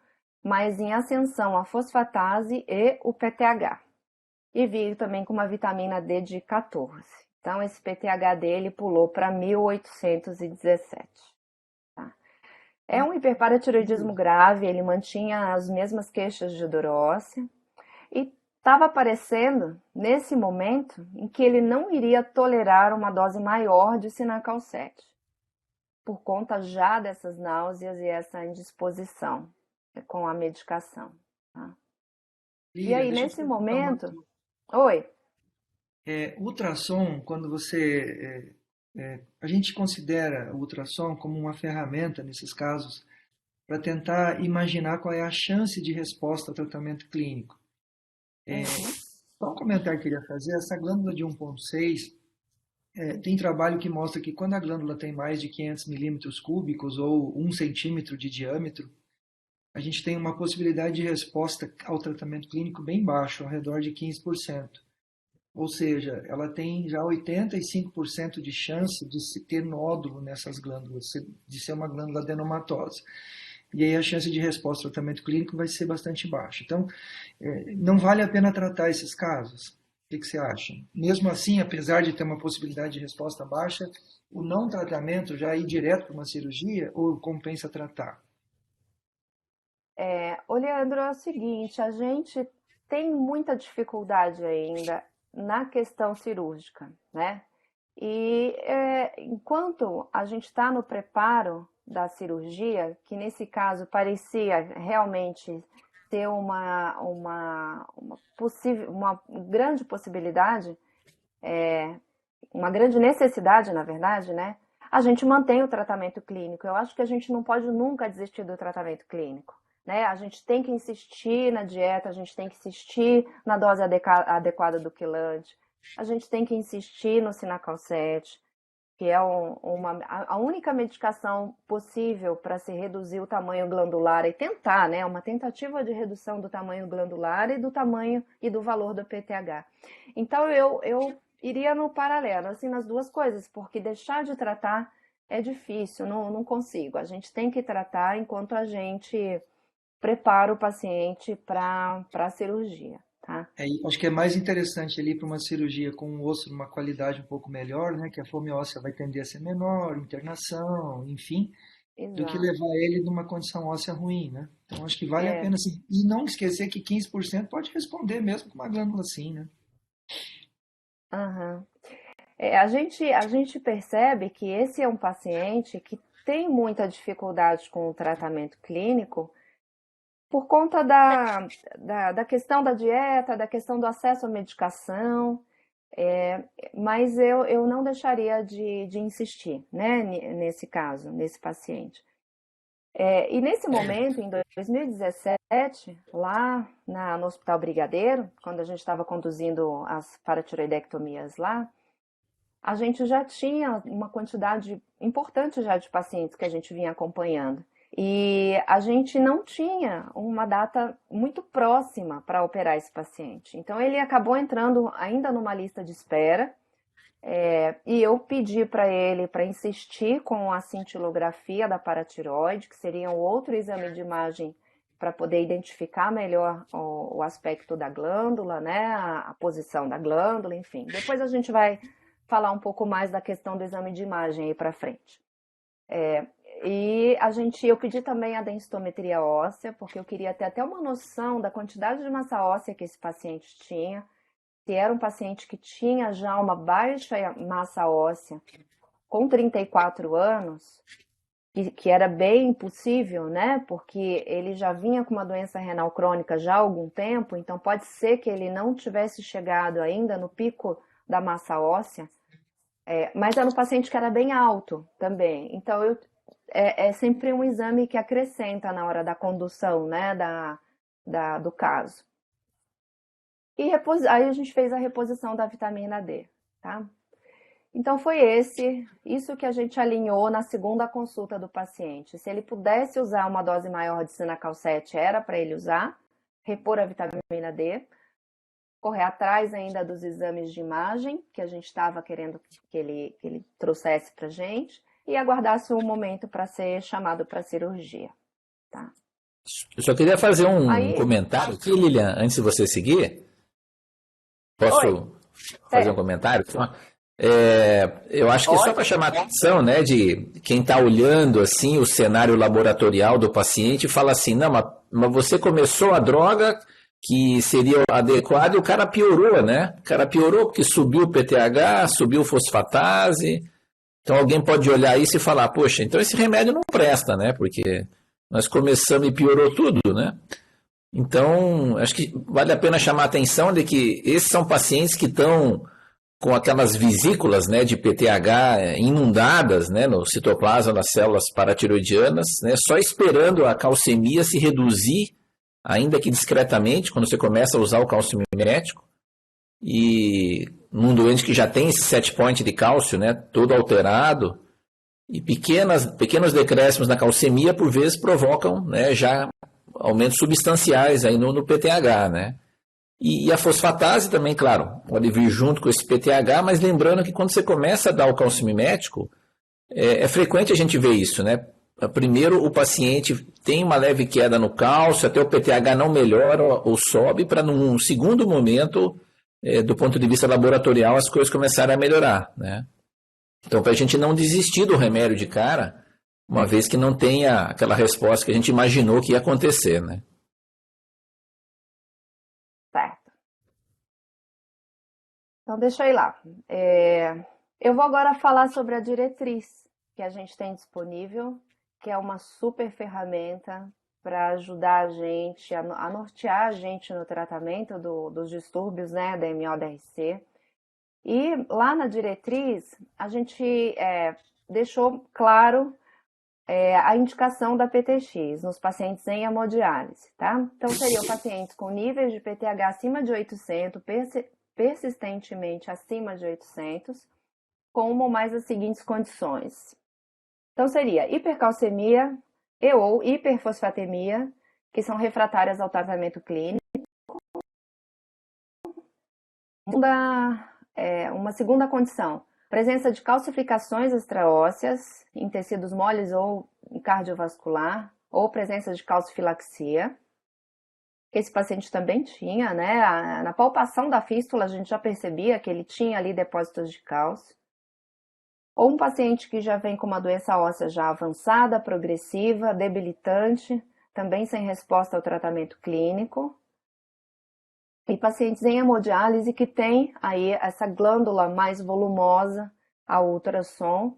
mas em ascensão a fosfatase e o PTH. E veio também com uma vitamina D de 14. Então, esse PTH dele pulou para 1817. Tá? É um hiperparatiroidismo grave, ele mantinha as mesmas queixas de dor óssea e estava aparecendo nesse momento em que ele não iria tolerar uma dose maior de Sinacal 7, por conta já dessas náuseas e essa indisposição com a medicação. Tá? E aí, nesse momento... Oi? Ultrassom, quando você... a gente considera o ultrassom como uma ferramenta, nesses casos, para tentar imaginar qual é a chance de resposta ao tratamento clínico. Só um comentário que eu queria fazer, essa glândula de 1,6, tem trabalho que mostra que quando a glândula tem mais de 500 milímetros cúbicos ou 1 centímetro de diâmetro, a gente tem uma possibilidade de resposta ao tratamento clínico bem baixo, ao redor de 15%. Ou seja, ela tem já 85% de chance de ter nódulo nessas glândulas, de ser uma glândula adenomatosa. E aí a chance de resposta ao tratamento clínico vai ser bastante baixa. Então, não vale a pena tratar esses casos. O que você acha? Mesmo assim, apesar de ter uma possibilidade de resposta baixa, o não tratamento já ir direto para uma cirurgia ou compensa tratar? Ô, Leandro, é o seguinte, a gente tem muita dificuldade ainda na questão cirúrgica, né? E enquanto a gente está no preparo da cirurgia, que nesse caso parecia realmente ter uma grande possibilidade, uma grande necessidade, na verdade, né? A gente mantém o tratamento clínico. Eu acho que a gente não pode nunca desistir do tratamento clínico, né? A gente tem que insistir na dieta, a gente tem que insistir na dose adequada do quelante, a gente tem que insistir no Sinacal 7. que é a única medicação possível para se reduzir o tamanho glandular e tentar, né, uma tentativa de redução do tamanho glandular e do tamanho e do valor do PTH. Então eu iria no paralelo, assim, nas duas coisas, porque deixar de tratar é difícil, não consigo. A gente tem que tratar enquanto a gente prepara o paciente para a cirurgia. Tá? Acho que é mais interessante ali para uma cirurgia com um osso numa qualidade um pouco melhor, né, que a fome óssea vai tender a ser menor, internação, enfim, do que Exato. levar ele numa condição óssea ruim, né? Então acho que vale a É. pena, assim, e não esquecer que 15% pode responder mesmo com uma glândula assim, né? Aham. A gente percebe que esse é um paciente que tem muita dificuldade com o tratamento clínico por conta da questão da dieta, da questão do acesso à medicação, mas eu não deixaria de insistir, né, nesse caso, nesse paciente. E nesse momento, em 2017, lá no Hospital Brigadeiro, quando a gente estava conduzindo as paratiroidectomias lá, a gente já tinha uma quantidade importante já de pacientes que a gente vinha acompanhando. E a gente não tinha uma data muito próxima para operar esse paciente. Então ele acabou entrando ainda numa lista de espera, e eu pedi para ele para insistir com a cintilografia da paratiroide, que seria um outro exame de imagem para poder identificar melhor o aspecto da glândula, né, a posição da glândula, enfim. Depois a gente vai falar um pouco mais da questão do exame de imagem aí para frente. E eu pedi também a densitometria óssea, porque eu queria ter até uma noção da quantidade de massa óssea que esse paciente tinha, se era um paciente que tinha já uma baixa massa óssea com 34 anos, que era bem impossível, né? Porque ele já vinha com uma doença renal crônica já há algum tempo, então pode ser que ele não tivesse chegado ainda no pico da massa óssea, mas era um paciente que era bem alto também. Então é sempre um exame que acrescenta na hora da condução, né, do caso. E aí a gente fez a reposição da vitamina D, tá? Então foi isso que a gente alinhou na segunda consulta do paciente. Se ele pudesse usar uma dose maior de Cinacalcete, era para ele usar, repor a vitamina D, correr atrás ainda dos exames de imagem, que a gente estava querendo que ele trouxesse para a gente, e aguardasse um momento para ser chamado para cirurgia. Tá? Eu só queria fazer um Aí, comentário aqui, Lilian, antes de você seguir. Posso fazer um comentário? Eu acho que só para chamar a atenção, né, de quem está olhando assim o cenário laboratorial do paciente e fala assim, não, mas você começou a droga que seria adequada e o cara piorou, né? O cara piorou porque subiu o PTH, subiu fosfatase. Então alguém pode olhar isso e falar, poxa, então esse remédio não presta, né? Porque nós começamos e piorou tudo, né? Então, acho que vale a pena chamar a atenção de que esses são pacientes que estão com aquelas vesículas, né, de PTH inundadas, né, no citoplasma das células paratiroidianas, né, só esperando a calcemia se reduzir, ainda que discretamente, quando você começa a usar o cálcio mimético. E num doente que já tem esse set point de cálcio, né, todo alterado, e pequenos decréscimos na calcemia, por vezes, provocam, né, já aumentos substanciais aí no PTH, né? E a fosfatase também, claro, pode vir junto com esse PTH, mas lembrando que quando você começa a dar o cálcio mimético, é frequente a gente ver isso, né? Primeiro o paciente tem uma leve queda no cálcio, até o PTH não melhora ou sobe, para num segundo momento, do ponto de vista laboratorial, as coisas começarem a melhorar, né? Então, para a gente não desistir do remédio de cara, uma vez que não tenha aquela resposta que a gente imaginou que ia acontecer, né? certo. Então, deixa eu ir lá. Eu vou agora falar sobre a diretriz que a gente tem disponível, que é uma super ferramenta para ajudar a gente a nortear a gente no tratamento dos distúrbios, né, da MO-DRC. E lá na diretriz, a gente deixou claro a indicação da PTX nos pacientes em hemodiálise, tá? Então, seriam pacientes com níveis de PTH acima de 800, persistentemente acima de 800, com uma ou mais as seguintes condições. Então, seria hipercalcemia e ou hiperfosfatemia, que são refratárias ao tratamento clínico. Uma segunda condição, presença de calcificações extraósseas em tecidos moles ou cardiovascular, ou presença de calcifilaxia, que esse paciente também tinha, né? Na palpação da fístula a gente já percebia que ele tinha ali depósitos de cálcio. Ou um paciente que já vem com uma doença óssea já avançada, progressiva, debilitante, também sem resposta ao tratamento clínico. E pacientes em hemodiálise que tem aí essa glândula mais volumosa ao ultrassom,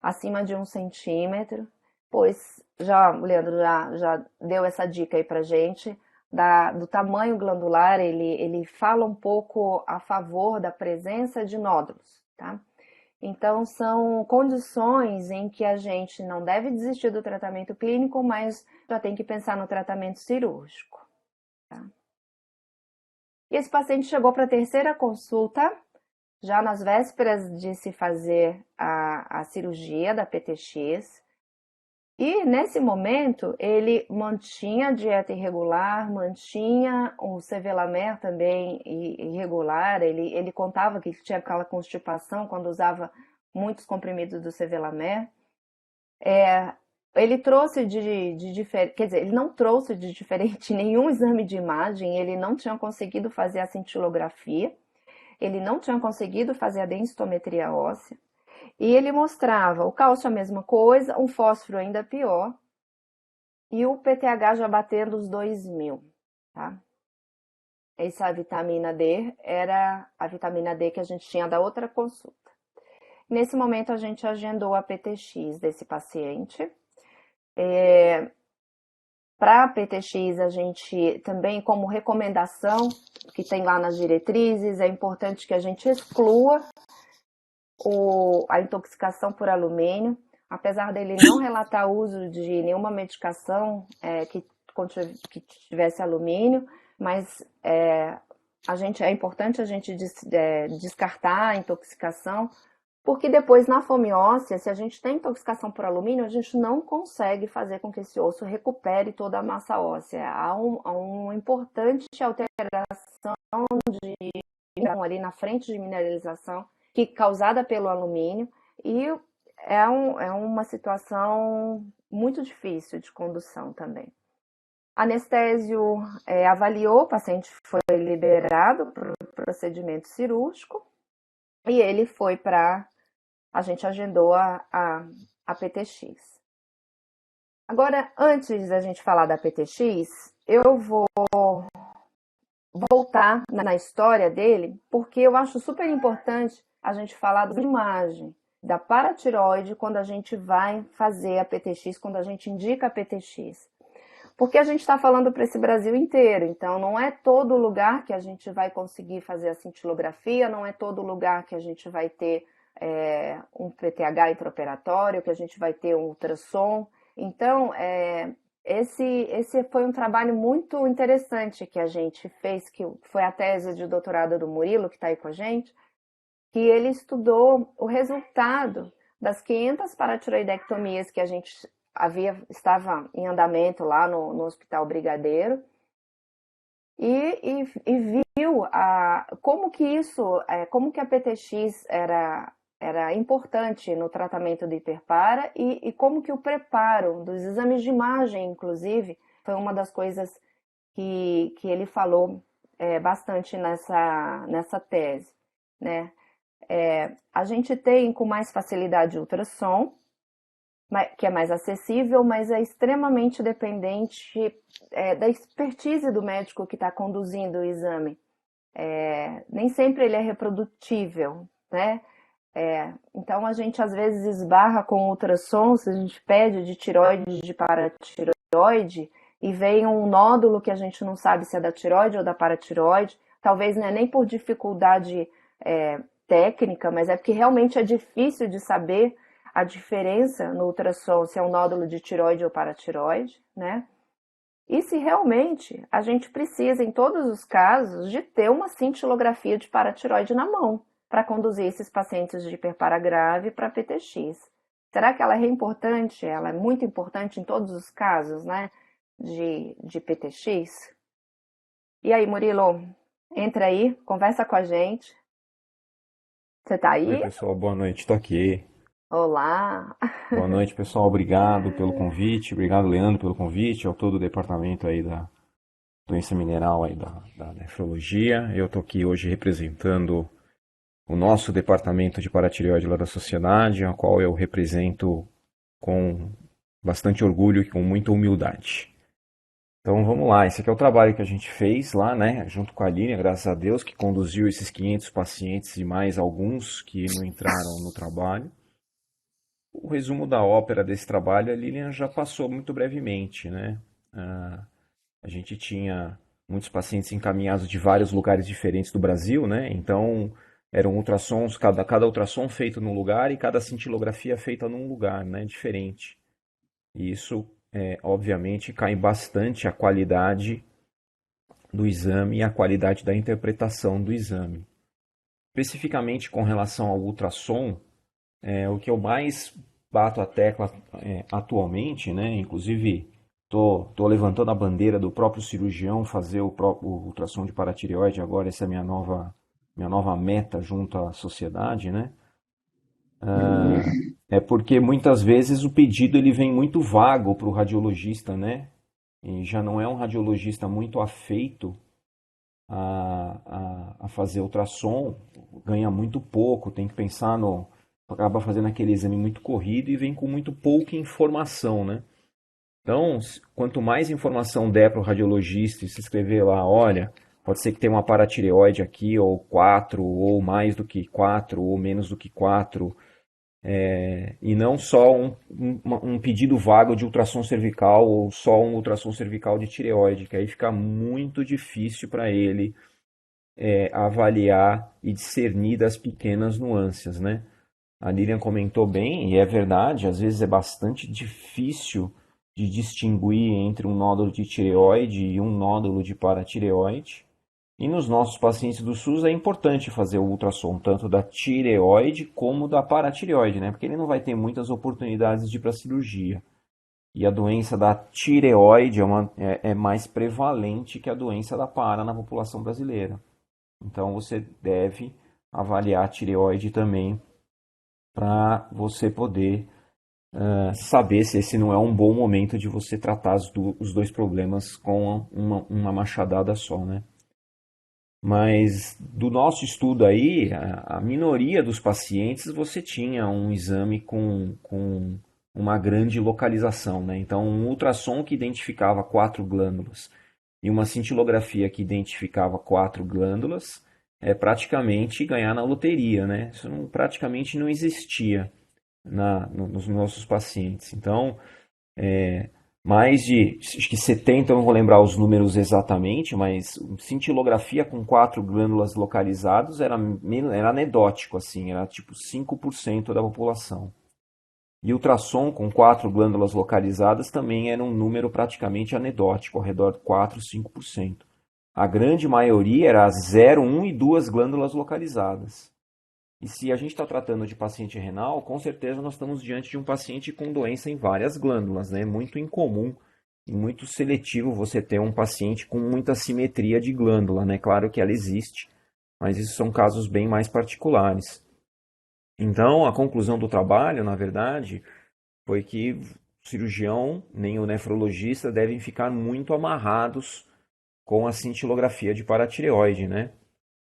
acima de 1 centímetro, pois o Leandro já deu essa dica aí pra gente, do tamanho glandular, ele fala um pouco a favor da presença de nódulos, tá? Então, são condições em que a gente não deve desistir do tratamento clínico, mas já tem que pensar no tratamento cirúrgico, tá? E esse paciente chegou para a terceira consulta, já nas vésperas de se fazer a cirurgia da PTX. E nesse momento ele mantinha a dieta irregular, mantinha o Sevelamer também irregular. Ele contava que tinha aquela constipação quando usava muitos comprimidos do Sevelamer. Ele trouxe quer dizer, ele não trouxe de diferente nenhum exame de imagem, ele não tinha conseguido fazer a cintilografia, ele não tinha conseguido fazer a densitometria óssea, e ele mostrava o cálcio a mesma coisa, um fósforo ainda pior, e o PTH já batendo os 2.000, tá? Essa vitamina D era a vitamina D que a gente tinha da outra consulta. Nesse momento a gente agendou a PTX desse paciente. Para a PTX, a gente também, como recomendação, que tem lá nas diretrizes, é importante que a gente exclua a intoxicação por alumínio, apesar dele não relatar o uso de nenhuma medicação que tivesse alumínio, mas é importante a gente descartar a intoxicação, porque depois na fome óssea, se a gente tem intoxicação por alumínio, a gente não consegue fazer com que esse osso recupere toda a massa óssea. Há uma importante alteração ali na frente de mineralização causada pelo alumínio, e é uma situação muito difícil de condução também. Anestésio avaliou, o paciente foi liberado para o procedimento cirúrgico, e ele foi a gente agendou a PTX. Agora, antes da gente falar da PTX, eu vou voltar na história dele, porque eu acho super importante a gente falar da imagem da paratireoide quando a gente vai fazer a PTX, quando a gente indica a PTX. Porque a gente está falando para esse Brasil inteiro, então não é todo lugar que a gente vai conseguir fazer a cintilografia, não é todo lugar que a gente vai ter um PTH intraoperatório, que a gente vai ter um ultrassom. Então, esse foi um trabalho muito interessante que a gente fez, que foi a tese de doutorado do Murilo, que está aí com a gente, que ele estudou o resultado das 500 paratiroidectomias que a gente estava em andamento lá no Hospital Brigadeiro, e viu como que a PTX era importante no tratamento do hiperpara, e como que o preparo dos exames de imagem, inclusive, foi uma das coisas que ele falou bastante nessa tese, né? A gente tem com mais facilidade ultrassom, que é mais acessível, mas é extremamente dependente da expertise do médico que está conduzindo o exame. Nem sempre ele é reprodutível, né? Então a gente às vezes esbarra com ultrassom, se a gente pede de tireoide, de paratireoide, e vem um nódulo que a gente não sabe se é da tireoide ou da paratireoide, talvez não é nem por dificuldade técnica, mas é porque realmente é difícil de saber a diferença no ultrassom, se é um nódulo de tireoide ou paratireoide, né? E se realmente a gente precisa, em todos os casos, de ter uma cintilografia de paratireoide na mão, para conduzir esses pacientes de hiperpara grave para PTX. Será que ela é importante? Ela é muito importante em todos os casos, né, de PTX? E aí, Murilo, entra aí, conversa com a gente. Você tá Oi, aí? pessoal, boa noite, tô aqui. Olá. Boa noite, pessoal, obrigado pelo convite, obrigado, Leandro, pelo convite, ao todo o departamento aí da doença mineral aí da nefrologia. Eu tô aqui hoje representando o nosso departamento de paratireoide lá da sociedade, a qual eu represento com bastante orgulho e com muita humildade. Então vamos lá, esse aqui é o trabalho que a gente fez lá, né, junto com a Aline, graças a Deus, que conduziu esses 500 pacientes e mais alguns que não entraram no trabalho. O resumo da ópera desse trabalho a Lilian já passou muito brevemente, né? A gente tinha muitos pacientes encaminhados de vários lugares diferentes do Brasil, né? Então eram ultrassons, cada ultrassom feito num lugar e cada cintilografia feita num lugar, né, diferente. E isso, obviamente, cai bastante a qualidade do exame e a qualidade da interpretação do exame. Especificamente com relação ao ultrassom, o que eu mais bato a tecla atualmente, né, inclusive tô levantando a bandeira do próprio cirurgião fazer o ultrassom de paratireoide agora, essa é a minha nova meta junto à sociedade, né? É porque muitas vezes o pedido ele vem muito vago para o radiologista, né? E já não é um radiologista muito afeito a fazer ultrassom, ganha muito pouco, tem que pensar acaba fazendo aquele exame muito corrido e vem com muito pouca informação, né? Então, quanto mais informação der para o radiologista e se escrever lá, olha, pode ser que tenha uma paratireoide aqui, ou 4, ou mais do que 4, ou menos do que 4, e não só um pedido vago de ultrassom cervical, ou só um ultrassom cervical de tireoide, que aí fica muito difícil para ele avaliar e discernir das pequenas nuances, né? A Lilian comentou bem, e é verdade, às vezes é bastante difícil de distinguir entre um nódulo de tireoide e um nódulo de paratireoide. E nos nossos pacientes do SUS é importante fazer o ultrassom tanto da tireoide como da paratireoide, né? Porque ele não vai ter muitas oportunidades de ir para a cirurgia. E a doença da tireoide é mais prevalente que a doença da para na população brasileira. Então você deve avaliar a tireoide também para você poder saber se esse não é um bom momento de você tratar os dois problemas com uma machadada só, né? Mas do nosso estudo aí, a minoria dos pacientes você tinha um exame com uma grande localização, né? Então um ultrassom que identificava 4 glândulas e uma cintilografia que identificava 4 glândulas é praticamente ganhar na loteria, né? Isso praticamente não existia nos nossos pacientes. Então, mais de, acho que 70, eu não vou lembrar os números exatamente, mas cintilografia com 4 glândulas localizadas era anedótico, assim, era tipo 5% da população. E ultrassom com 4 glândulas localizadas também era um número praticamente anedótico, ao redor de 4, 5%. A grande maioria era 0, 1 e 2 glândulas localizadas. E se a gente está tratando de paciente renal, com certeza nós estamos diante de um paciente com doença em várias glândulas, né? Muito incomum e muito seletivo você ter um paciente com muita simetria de glândula, né? Claro que ela existe, mas isso são casos bem mais particulares. Então, a conclusão do trabalho, na verdade, foi que o cirurgião nem o nefrologista devem ficar muito amarrados com a cintilografia de paratireoide, né?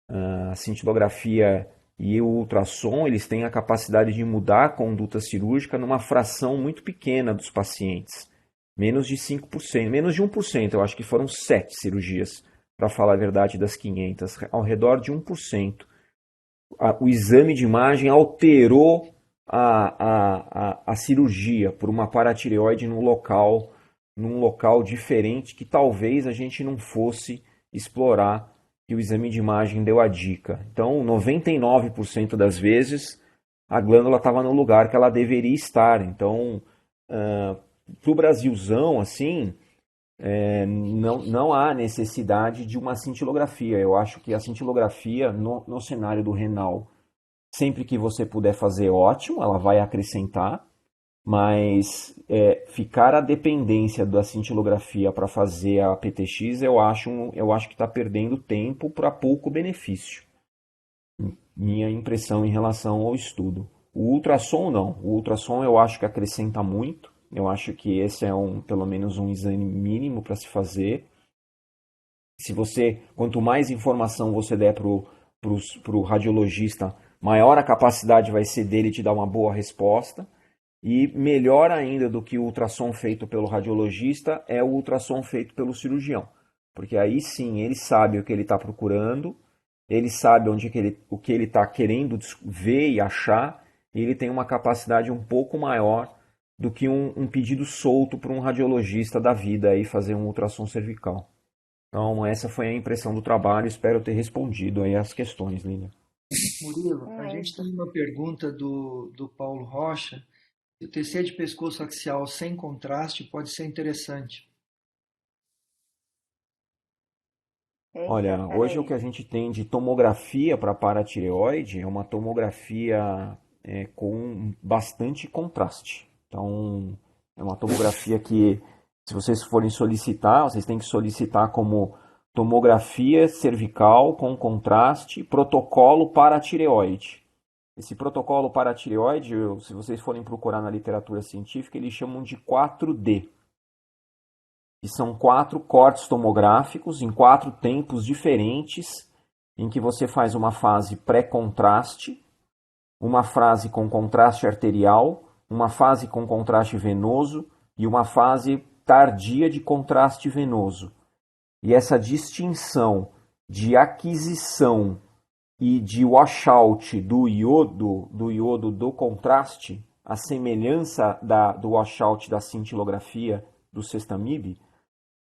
A cintilografia e o ultrassom, eles têm a capacidade de mudar a conduta cirúrgica numa fração muito pequena dos pacientes. Menos de 5%, menos de 1%, eu acho que foram 7 cirurgias, para falar a verdade, das 500, ao redor de 1%. O exame de imagem alterou a cirurgia por uma paratireoide num local diferente que talvez a gente não fosse explorar, e o exame de imagem deu a dica. Então, 99% das vezes, a glândula estava no lugar que ela deveria estar. Então, para o Brasilzão, assim, não há necessidade de uma cintilografia. Eu acho que a cintilografia, no cenário do renal Sempre que você puder fazer, ótimo, ela vai acrescentar, mas ficar à dependência da cintilografia para fazer a PTX, eu acho que está perdendo tempo para pouco benefício. Minha impressão em relação ao estudo. O ultrassom não. O ultrassom eu acho que acrescenta muito. Eu acho que esse é pelo menos um exame mínimo para se fazer. Quanto mais informação você der pro radiologista, maior a capacidade vai ser dele te dar uma boa resposta. E melhor ainda do que o ultrassom feito pelo radiologista é o ultrassom feito pelo cirurgião. Porque aí sim ele sabe o que ele está procurando, ele sabe o que ele está querendo ver e achar, e ele tem uma capacidade um pouco maior do que um pedido solto para um radiologista da vida aí fazer um ultrassom cervical. Então essa foi a impressão do trabalho, espero ter respondido aí as questões, Lívia. Murilo, a gente tem uma pergunta do Paulo Rocha. O TC de pescoço axial sem contraste pode ser interessante. Olha, hoje o que a gente tem de tomografia para paratireoide é uma tomografia com bastante contraste. Então, é uma tomografia que, se vocês forem solicitar, vocês têm que solicitar como tomografia cervical com contraste, protocolo paratireoide. Esse protocolo paratireoide, se vocês forem procurar na literatura científica, eles chamam de 4D. E são 4 cortes tomográficos em 4 tempos diferentes, em que você faz uma fase pré-contraste, uma fase com contraste arterial, uma fase com contraste venoso e uma fase tardia de contraste venoso. E essa distinção de aquisição e de washout do iodo do contraste, a semelhança do washout da cintilografia do Sextamib,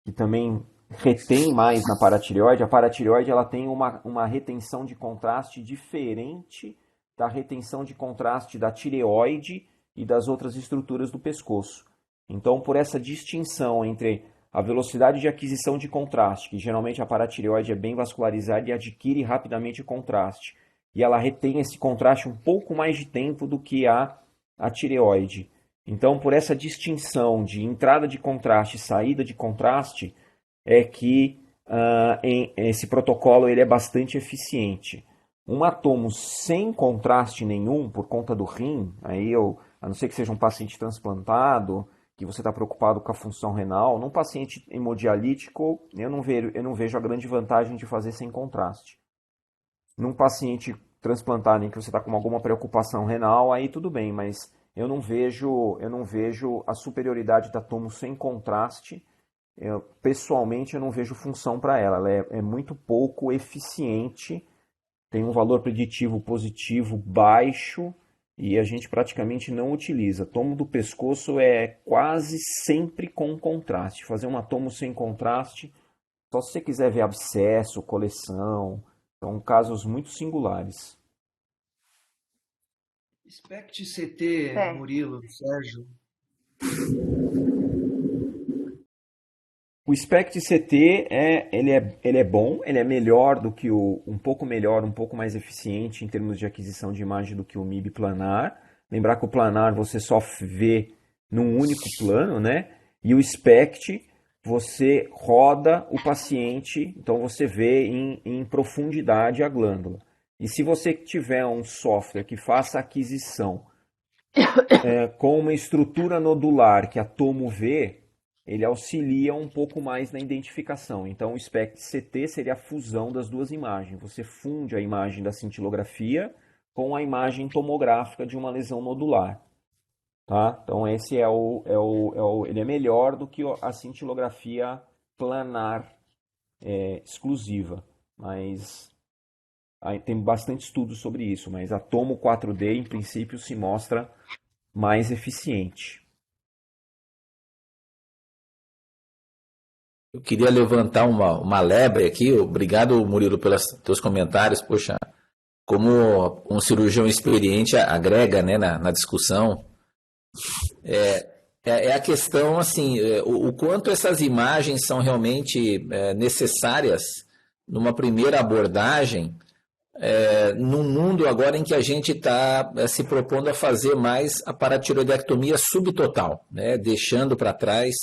que também retém mais na paratireoide. A paratireoide ela tem uma retenção de contraste diferente da retenção de contraste da tireoide e das outras estruturas do pescoço. Então, por essa distinção entre a velocidade de aquisição de contraste, que geralmente a paratireoide é bem vascularizada e adquire rapidamente o contraste, e ela retém esse contraste um pouco mais de tempo do que a tireoide. Então, por essa distinção de entrada de contraste e saída de contraste, é que esse protocolo ele é bastante eficiente. Um atomo sem contraste nenhum, por conta do rim, a não ser que seja um paciente transplantado, que você está preocupado com a função renal, num paciente hemodialítico, eu não vejo a grande vantagem de fazer sem contraste. Num paciente transplantado em que você está com alguma preocupação renal, aí tudo bem, mas eu não vejo a superioridade da tomo sem contraste. Pessoalmente, eu não vejo função para ela. Ela é muito pouco eficiente, tem um valor preditivo positivo baixo e a gente praticamente não utiliza. Tomo do pescoço é quase sempre com contraste. Fazer uma tomo sem contraste, só se você quiser ver abscesso, coleção, são casos muito singulares. SPECT CT, Murilo, Sérgio. O SPECT CT ele é bom, ele é melhor do que um pouco melhor, um pouco mais eficiente em termos de aquisição de imagem do que o MIB planar. Lembrar que o planar você só vê num único plano, né? E o SPECT você roda o paciente, então você vê em profundidade a glândula. E se você tiver um software que faça aquisição com uma estrutura nodular que a tomo vê, ele auxilia um pouco mais na identificação. Então o SPECT CT seria a fusão das duas imagens. Você funde a imagem da cintilografia com a imagem tomográfica de uma lesão nodular. Tá? Então esse ele é melhor do que a cintilografia planar exclusiva. Mas tem bastante estudo sobre isso, mas a tomo 4D, em princípio, se mostra mais eficiente. Eu queria levantar uma lebre aqui. Obrigado, Murilo, pelos teus comentários. Poxa, como um cirurgião experiente agrega, né, na discussão. É a questão, assim, o quanto essas imagens são realmente necessárias numa primeira abordagem num mundo agora em que a gente está se propondo a fazer mais a paratireoidectomia subtotal, né? Deixando para trás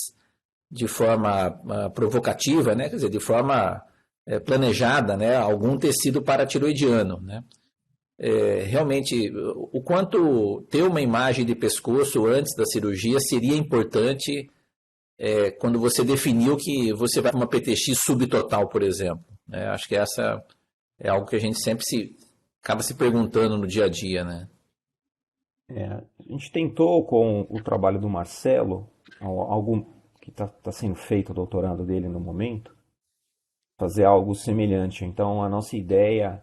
de forma provocativa, né? Quer dizer, de forma planejada, né? Algum tecido paratiroidiano, né? Realmente, o quanto ter uma imagem de pescoço antes da cirurgia seria importante quando você definiu que você vai para uma PTX subtotal, por exemplo, né? Acho que essa é algo que a gente sempre acaba se perguntando no dia a dia, né? A gente tentou com o trabalho do Marcelo, algo que está sendo feito, o doutorado dele no momento, fazer algo semelhante. Então, a nossa ideia,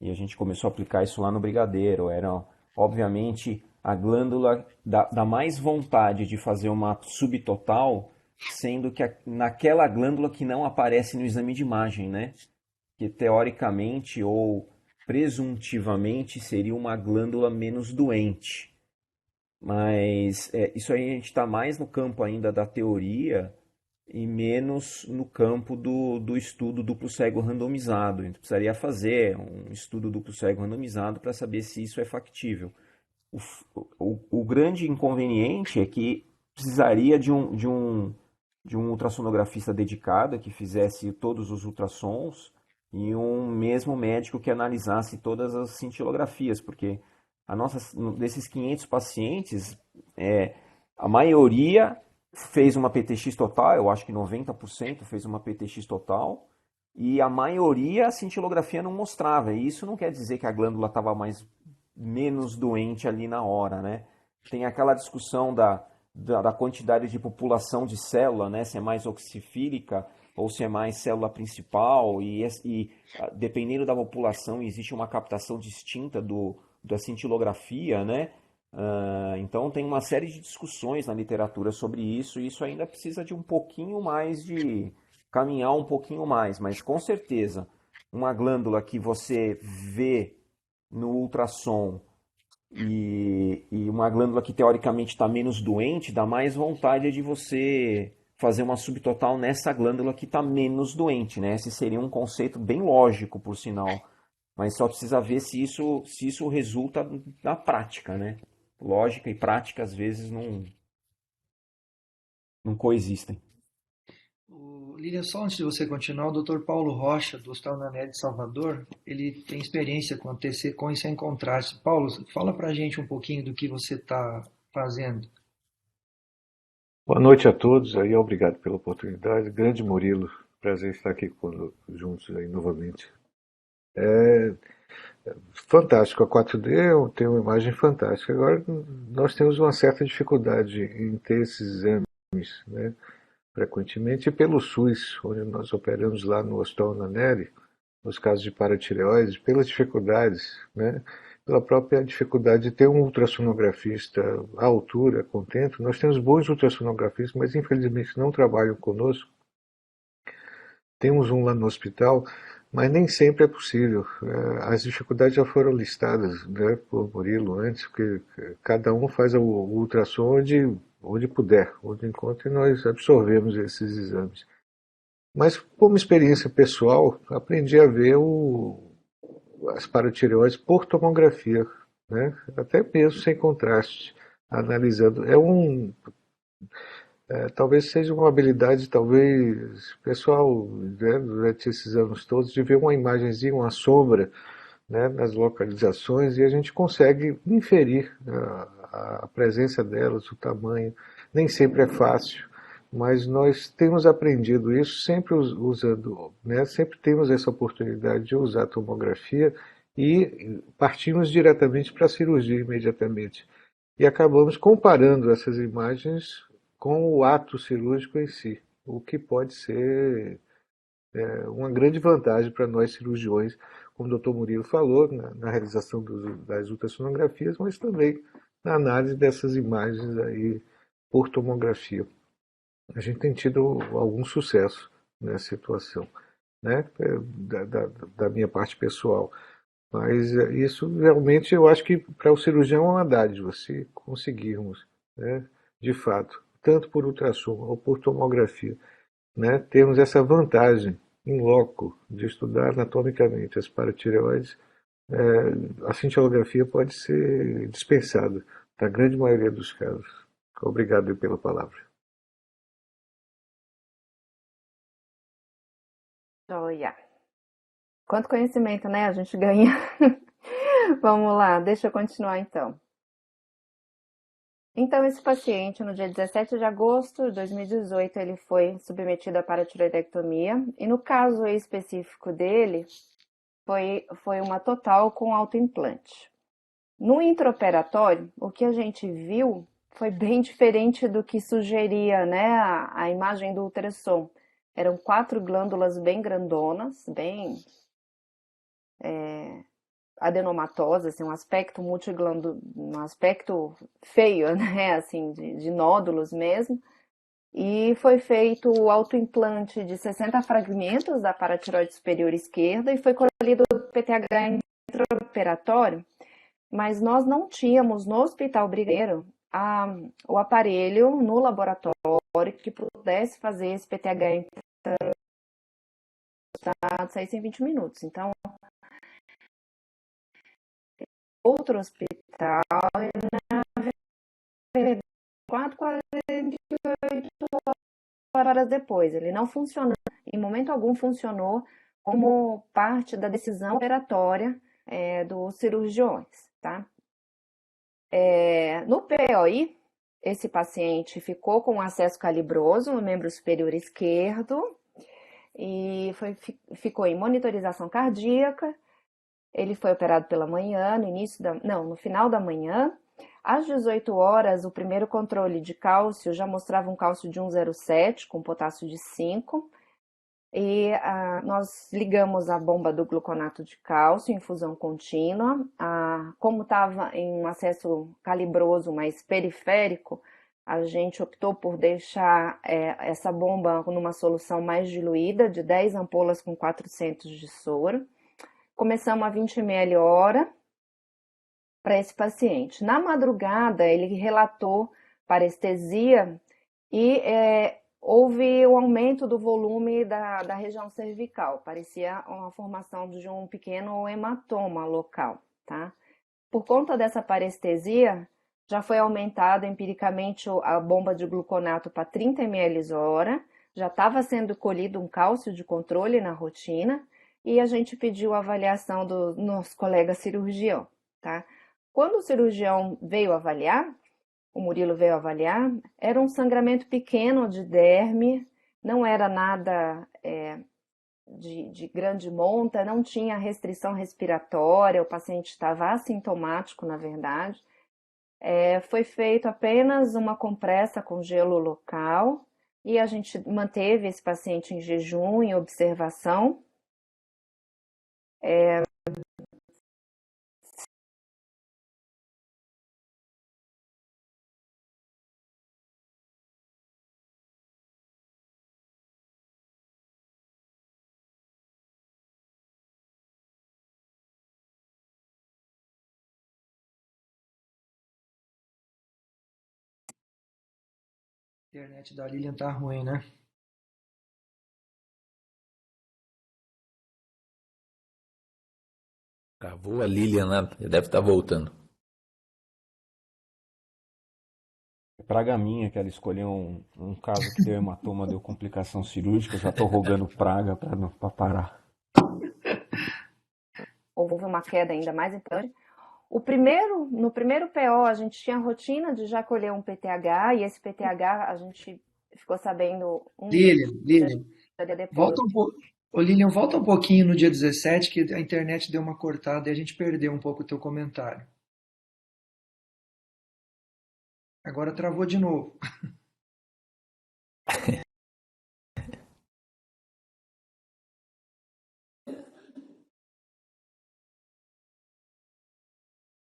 e a gente começou a aplicar isso lá no Brigadeiro, era, obviamente, a glândula dá mais vontade de fazer uma subtotal, sendo que naquela glândula que não aparece no exame de imagem, né? Que teoricamente ou presuntivamente seria uma glândula menos doente. Mas isso aí a gente está mais no campo ainda da teoria e menos no campo do estudo duplo cego randomizado. A gente precisaria fazer um estudo duplo cego randomizado para saber se isso é factível. O grande inconveniente é que precisaria de um ultrassonografista dedicado que fizesse todos os ultrassons e um mesmo médico que analisasse todas as cintilografias, porque desses 500 pacientes, a maioria fez uma PTX total, eu acho que 90% fez uma PTX total, e a maioria a cintilografia não mostrava, e isso não quer dizer que a glândula estava menos doente ali na hora, né? Tem aquela discussão da quantidade de população de célula, né? Se é mais oxifílica ou se é mais célula principal, e dependendo da população existe uma captação distinta da cintilografia, né? Então tem uma série de discussões na literatura sobre isso, e isso ainda precisa de um pouquinho mais caminhar um pouquinho mais, mas com certeza uma glândula que você vê no ultrassom e uma glândula que teoricamente está menos doente, dá mais vontade de você fazer uma subtotal nessa glândula que está menos doente, né? Esse seria um conceito bem lógico, por sinal, mas só precisa ver se isso resulta na prática, né? Lógica e prática às vezes não coexistem. Lilian, só antes de você continuar, o Dr. Paulo Rocha, do Hospital Nané de Salvador, ele tem experiência com e sem contraste. Paulo, fala pra gente um pouquinho do que você está fazendo. Boa noite a todos, aí obrigado pela oportunidade. Grande Murilo, prazer estar aqui juntos aí novamente. Fantástico, a 4D tem uma imagem fantástica. Agora, nós temos uma certa dificuldade em ter esses exames, né? Frequentemente pelo SUS, onde nós operamos lá no Hospital Nanelli, nos casos de paratireoide, pelas dificuldades, né? Pela própria dificuldade de ter um ultrassonografista à altura, contento. Nós temos bons ultrassonografistas, mas infelizmente não trabalham conosco. Temos um lá no hospital, mas nem sempre é possível. As dificuldades já foram listadas, né, por Murilo antes, porque cada um faz o ultrassom onde puder, onde encontra, e nós absorvemos esses exames. Mas, como experiência pessoal, aprendi a ver as paratireoides por tomografia, né? Até mesmo sem contraste, analisando. Talvez seja uma habilidade, talvez, pessoal, né, durante esses anos todos, de ver uma imagenzinha, uma sombra, né, nas localizações, e a gente consegue inferir a presença delas, o tamanho. Nem sempre é fácil, mas nós temos aprendido isso sempre usando, né, sempre temos essa oportunidade de usar a tomografia e partimos diretamente para a cirurgia imediatamente. E acabamos comparando essas imagens com o ato cirúrgico em si, o que pode ser uma grande vantagem para nós cirurgiões, como o Dr. Murilo falou, na realização das ultrassonografias, mas também na análise dessas imagens aí por tomografia. A gente tem tido algum sucesso nessa situação, né? Da minha parte pessoal. Mas isso realmente eu acho que para o cirurgião é uma dádiva, se conseguirmos, né, de fato, tanto por ultrassom ou por tomografia, né, termos essa vantagem em loco de estudar anatomicamente as paratireoides a cintilografia pode ser dispensada, na grande maioria dos casos. Obrigado pela palavra. Joia. Quanto conhecimento, né? A gente ganha. Vamos lá, deixa eu continuar então. Então, esse paciente, no dia 17 de agosto de 2018, ele foi submetido à paratiroidectomia. E no caso específico dele, foi uma total com autoimplante. No intraoperatório, o que a gente viu foi bem diferente do que sugeria, né, a imagem do ultrassom. Eram 4 glândulas bem grandonas, bem adenomatosas, assim, um aspecto um aspecto feio, né, assim, de nódulos mesmo. E foi feito o autoimplante de 60 fragmentos da paratiroide superior esquerda e foi colhido o PTH intraoperatório, mas nós não tínhamos no Hospital Brigadeiro o aparelho no laboratório que pudesse fazer esse PTH sair em 20 minutos. Então, outro hospital, na verdade, 48 horas depois, ele não funcionou, em momento algum funcionou como parte da decisão operatória dos cirurgiões, tá? No POI, esse paciente ficou com acesso calibroso no membro superior esquerdo e ficou em monitorização cardíaca. Ele foi operado pela manhã, no final da manhã. Às 18 horas, o primeiro controle de cálcio já mostrava um cálcio de 1,07 com potássio de 5. E nós ligamos a bomba do gluconato de cálcio, infusão contínua. Como estava em um acesso calibroso, mas periférico, a gente optou por deixar essa bomba numa solução mais diluída, de 10 ampolas com 400 de soro. Começamos a 20 ml hora para esse paciente. Na madrugada, ele relatou parestesia e houve um aumento do volume da região cervical. Parecia uma formação de um pequeno hematoma local, tá? Por conta dessa parestesia, já foi aumentada empiricamente a bomba de gluconato para 30 ml hora, já estava sendo colhido um cálcio de controle na rotina, e a gente pediu a avaliação do nosso colega cirurgião, tá? Quando o cirurgião veio avaliar, o Murilo veio avaliar, era um sangramento pequeno de derme, não era nada de grande monta, não tinha restrição respiratória, o paciente estava assintomático, na verdade. Foi feito apenas uma compressa com gelo local e a gente manteve esse paciente em jejum, em observação. A internet da Lilian tá ruim, né? Travou a Lilian, né? Deve estar voltando. É praga minha que ela escolheu um caso que deu hematoma, deu complicação cirúrgica. Eu já tô rogando praga pra parar. Houve uma queda ainda mais importante. No primeiro PO, a gente tinha a rotina de já colher um PTH, e esse PTH a gente ficou sabendo Lilian, dia depois. Lilian, volta um pouquinho no dia 17, que a internet deu uma cortada e a gente perdeu um pouco o teu comentário. Agora travou de novo.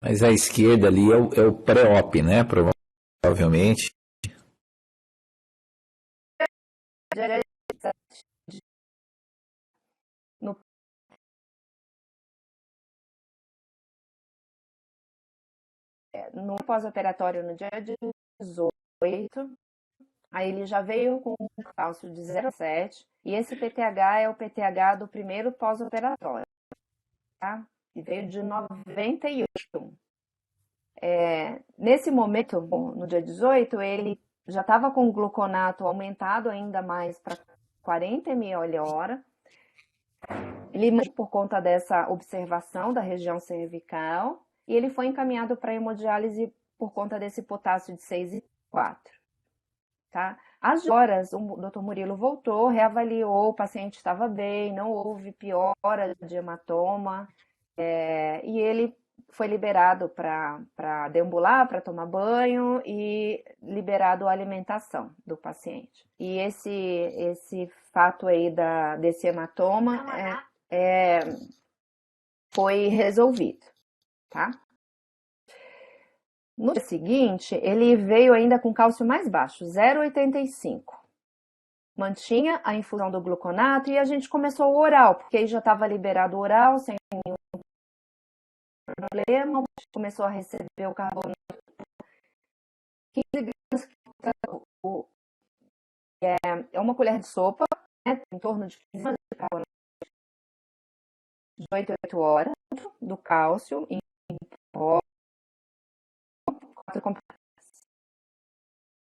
Mas à esquerda ali é o pré-op, né? Provavelmente. No pós-operatório, no dia 18, aí ele já veio com um cálcio de 0,7, e esse PTH é o PTH do primeiro pós-operatório, tá? e veio de 91. Nesse momento, no dia 18, ele já estava com o gluconato aumentado ainda mais para 40 ml/hora. Ele, por conta dessa observação da região cervical, e ele foi encaminhado para hemodiálise por conta desse potássio de 6,4. Tá? Às horas, o Dr. Murilo voltou, reavaliou, o paciente estava bem, não houve piora de hematoma, e ele foi liberado para deambular, para tomar banho e liberado a alimentação do paciente. E esse fato aí desse hematoma foi resolvido, tá? No dia seguinte, ele veio ainda com cálcio mais baixo, 0,85. Mantinha a infusão do gluconato e a gente começou o oral, porque aí já estava liberado o oral, sem nenhum problema. Começou a receber o carbonato 15 gramas, é uma colher de sopa, né, em torno de 15 gramas de carbonato, de 8 a 8 horas, do cálcio em pó, 4 compressões.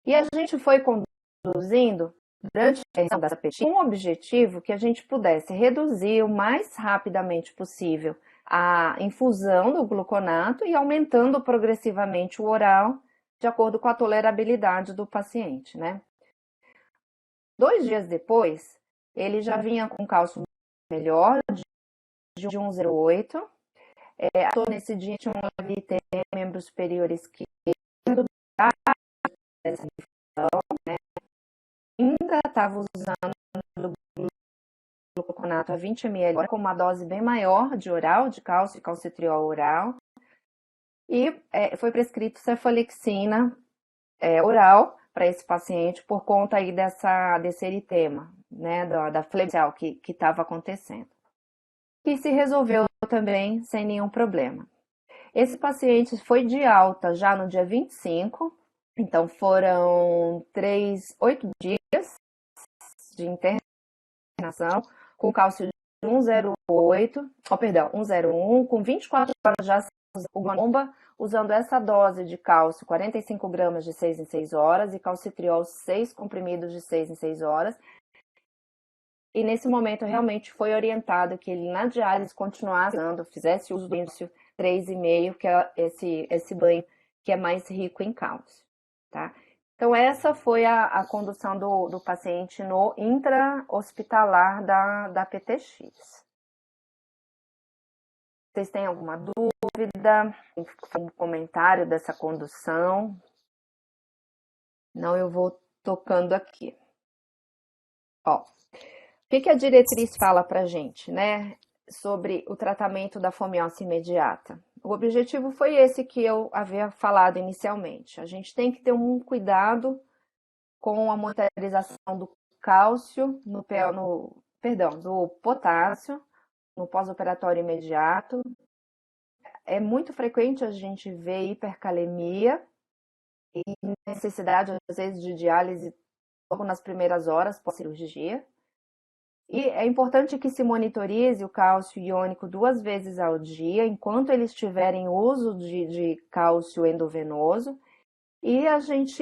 E a gente foi conduzindo durante a execução dessa pesquisa com o objetivo que a gente pudesse reduzir o mais rapidamente possível a infusão do gluconato e aumentando progressivamente o oral de acordo com a tolerabilidade do paciente, né? 2 dias depois, ele já vinha com cálcio melhor, de 1,08. Nesse dia tinha um LVT, membro superior esquerdo, dessa infusão, né? Ainda estava usando o gluconato a 20 ml, com uma dose bem maior de oral, de cálcio e calcitriol oral. E foi prescrito cefalexina oral para esse paciente por conta aí desse eritema, né, da flebicial que estava acontecendo. E se resolveu também sem nenhum problema. Esse paciente foi de alta já no dia 25, então foram 8 dias de internação, com cálcio de 1,01, com 24 horas já usando bomba, usando essa dose de cálcio, 45 gramas de 6 em 6 horas, e calcitriol 6 comprimidos de 6 em 6 horas. E nesse momento realmente foi orientado que ele na diálise continuasse usando, fizesse uso do índice 3,5, que é esse banho que é mais rico em cálcio, tá? Então essa foi a condução do paciente no intra-hospitalar da PTX. Vocês têm alguma dúvida? Um comentário dessa condução? Não, eu vou tocando aqui. Ó, o que a diretriz fala pra gente, né? Sobre o tratamento da fomiose imediata. O objetivo foi esse que eu havia falado inicialmente. A gente tem que ter um cuidado com a monitorização do cálcio, do potássio, no pós-operatório imediato. É muito frequente a gente ver hipercalemia e necessidade, às vezes, de diálise logo nas primeiras horas pós-cirurgia. E é importante que se monitorize o cálcio iônico 2 vezes ao dia, enquanto eles tiverem uso de cálcio endovenoso. E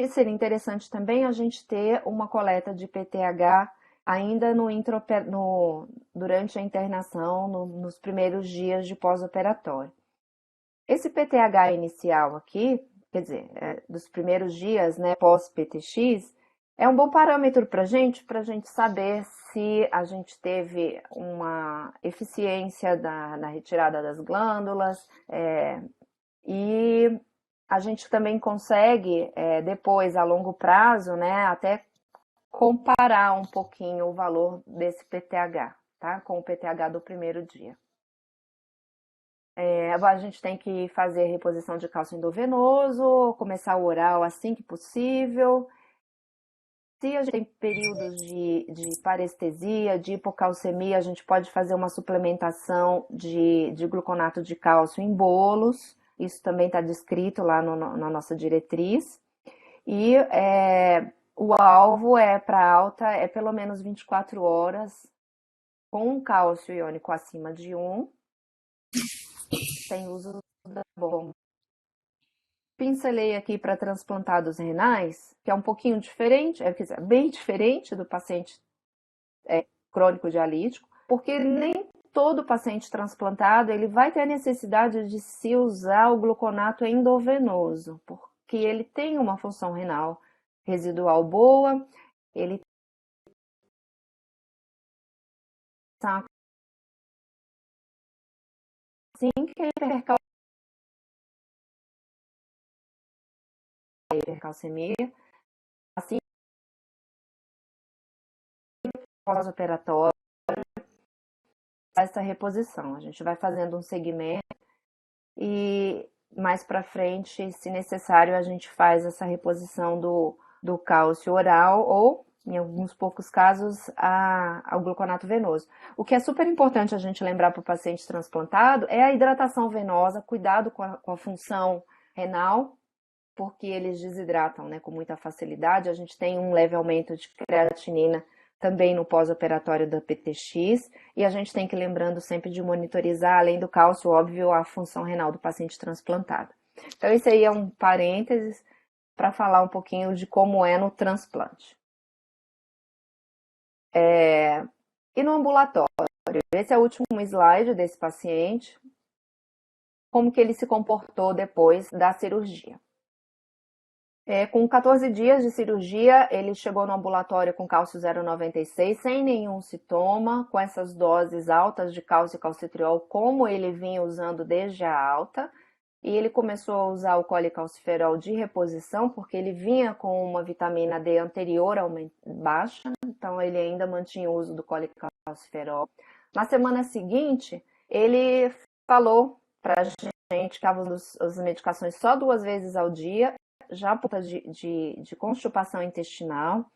seria interessante também a gente ter uma coleta de PTH ainda durante a internação, nos primeiros dias de pós-operatório. Esse PTH inicial aqui, quer dizer, dos primeiros dias, né, pós-PTX, é um bom parâmetro para a gente saber se a gente teve uma eficiência na retirada das glândulas, e a gente também consegue, depois, a longo prazo, né, até comparar um pouquinho o valor desse PTH, tá, com o PTH do primeiro dia. A gente tem que fazer reposição de cálcio endovenoso, começar o oral assim que possível. Se a gente tem períodos de parestesia, de hipocalcemia, a gente pode fazer uma suplementação de gluconato de cálcio em bolos. Isso também está descrito lá na nossa diretriz. E o alvo para alta é pelo menos 24 horas com um cálcio iônico acima de 1 sem uso da bomba. Pincelei aqui para transplantados renais, que é um pouquinho diferente, quer dizer, bem diferente do paciente crônico dialítico, porque nem todo paciente transplantado ele vai ter a necessidade de se usar o gluconato endovenoso, porque ele tem uma função renal residual boa, ele está assim que a hipercalcemia, assim pós-operatório, essa reposição. A gente vai fazendo um segmento e mais para frente, se necessário, a gente faz essa reposição do cálcio oral ou, em alguns poucos casos, ao gluconato venoso. O que é super importante a gente lembrar para o paciente transplantado é a hidratação venosa, cuidado com a função renal, porque eles desidratam, né, com muita facilidade. A gente tem um leve aumento de creatinina também no pós-operatório da PTX, e a gente tem que ir lembrando sempre de monitorizar, além do cálcio, óbvio, a função renal do paciente transplantado. Então, esse aí é um parênteses para falar um pouquinho de como é no transplante. E no ambulatório, esse é o último slide desse paciente, como que ele se comportou depois da cirurgia. Com 14 dias de cirurgia, ele chegou no ambulatório com cálcio 0,96, sem nenhum sintoma, com essas doses altas de cálcio e calcitriol, como ele vinha usando desde a alta, e ele começou a usar o colecalciferol de reposição, porque ele vinha com uma vitamina D anterior baixa, então ele ainda mantinha o uso do colecalciferol. Na semana seguinte, ele falou para a gente que estava usando as medicações só 2 vezes ao dia, já por conta de constipação intestinal,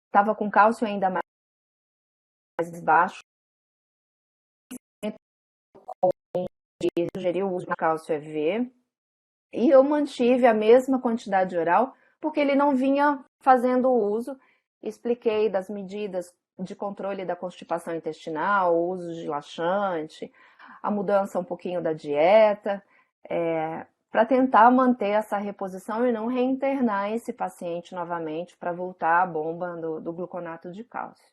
estava com cálcio ainda mais baixo, sugeriu o uso de cálcio EV, e eu mantive a mesma quantidade oral, porque ele não vinha fazendo uso. Expliquei das medidas de controle da constipação intestinal, o uso de laxante, a mudança um pouquinho da dieta, para tentar manter essa reposição e não reinternar esse paciente novamente para voltar à bomba do gluconato de cálcio.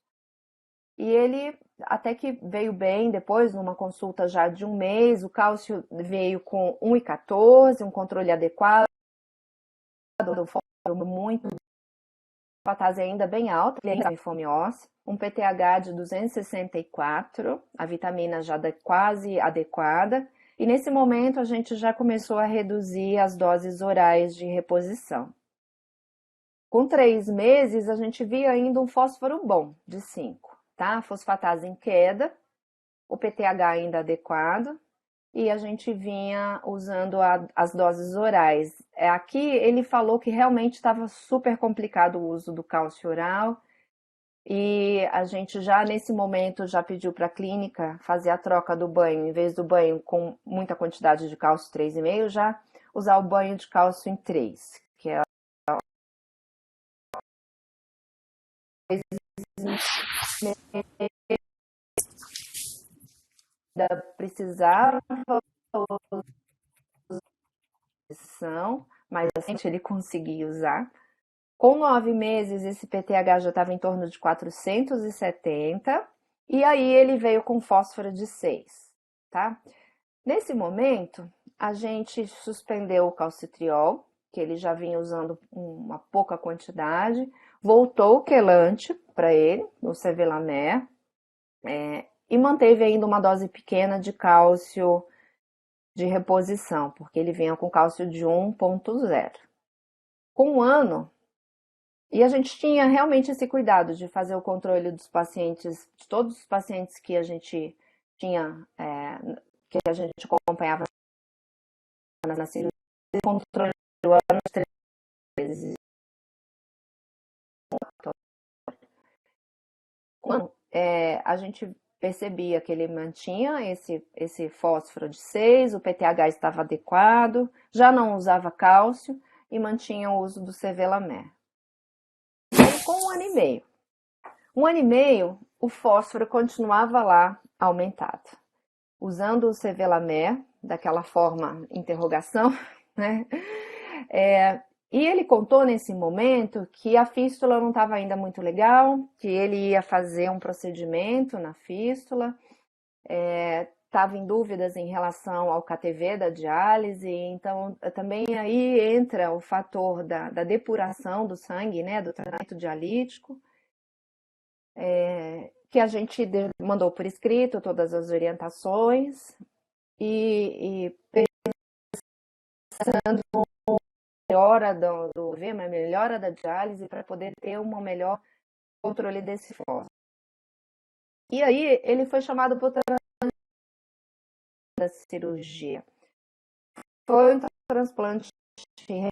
E ele até que veio bem depois, numa consulta já de 1 mês, o cálcio veio com 1,14, um controle adequado, muito, a fase ainda bem alta, ele ainda tem fome óssea, um PTH de 264, a vitamina já quase adequada, e nesse momento a gente já começou a reduzir as doses orais de reposição. Com 3 meses, a gente via ainda um fósforo bom, de 5, tá? A fosfatase em queda, o PTH ainda adequado, e a gente vinha usando as doses orais. Aqui ele falou que realmente estava super complicado o uso do cálcio oral, e a gente já nesse momento já pediu para a clínica fazer a troca do banho, em vez do banho com muita quantidade de cálcio 3,5, já usar o banho de cálcio em 3, que é precisava, mas a gente ele conseguia usar. Com 9 meses, esse PTH já estava em torno de 470, e aí ele veio com fósforo de 6, tá? Nesse momento, a gente suspendeu o calcitriol, que ele já vinha usando uma pouca quantidade, voltou o quelante para ele, o Sevelamer, e manteve ainda uma dose pequena de cálcio de reposição, porque ele vinha com cálcio de 1,0. Com 1 ano, e a gente tinha realmente esse cuidado de fazer o controle dos pacientes, de todos os pacientes que a gente tinha, que a gente acompanhava na cirurgia, controle do ano 3 vezes. Quando a gente percebia que ele mantinha esse fósforo de 6, o PTH estava adequado, já não usava cálcio e mantinha o uso do Sevelamer. Com 1 ano e meio. 1 ano e meio, o fósforo continuava lá aumentado. Usando o Sevelamer, daquela forma interrogação, né? E ele contou nesse momento que a fístula não estava ainda muito legal, que ele ia fazer um procedimento na fístula, estava em dúvidas em relação ao KTV da diálise, então também aí entra o fator da depuração do sangue, né, do tratamento dialítico, que a gente mandou por escrito todas as orientações e pensando na melhora da diálise para poder ter um melhor controle desse fósforo. E aí ele foi chamado para da cirurgia. Foi um transplante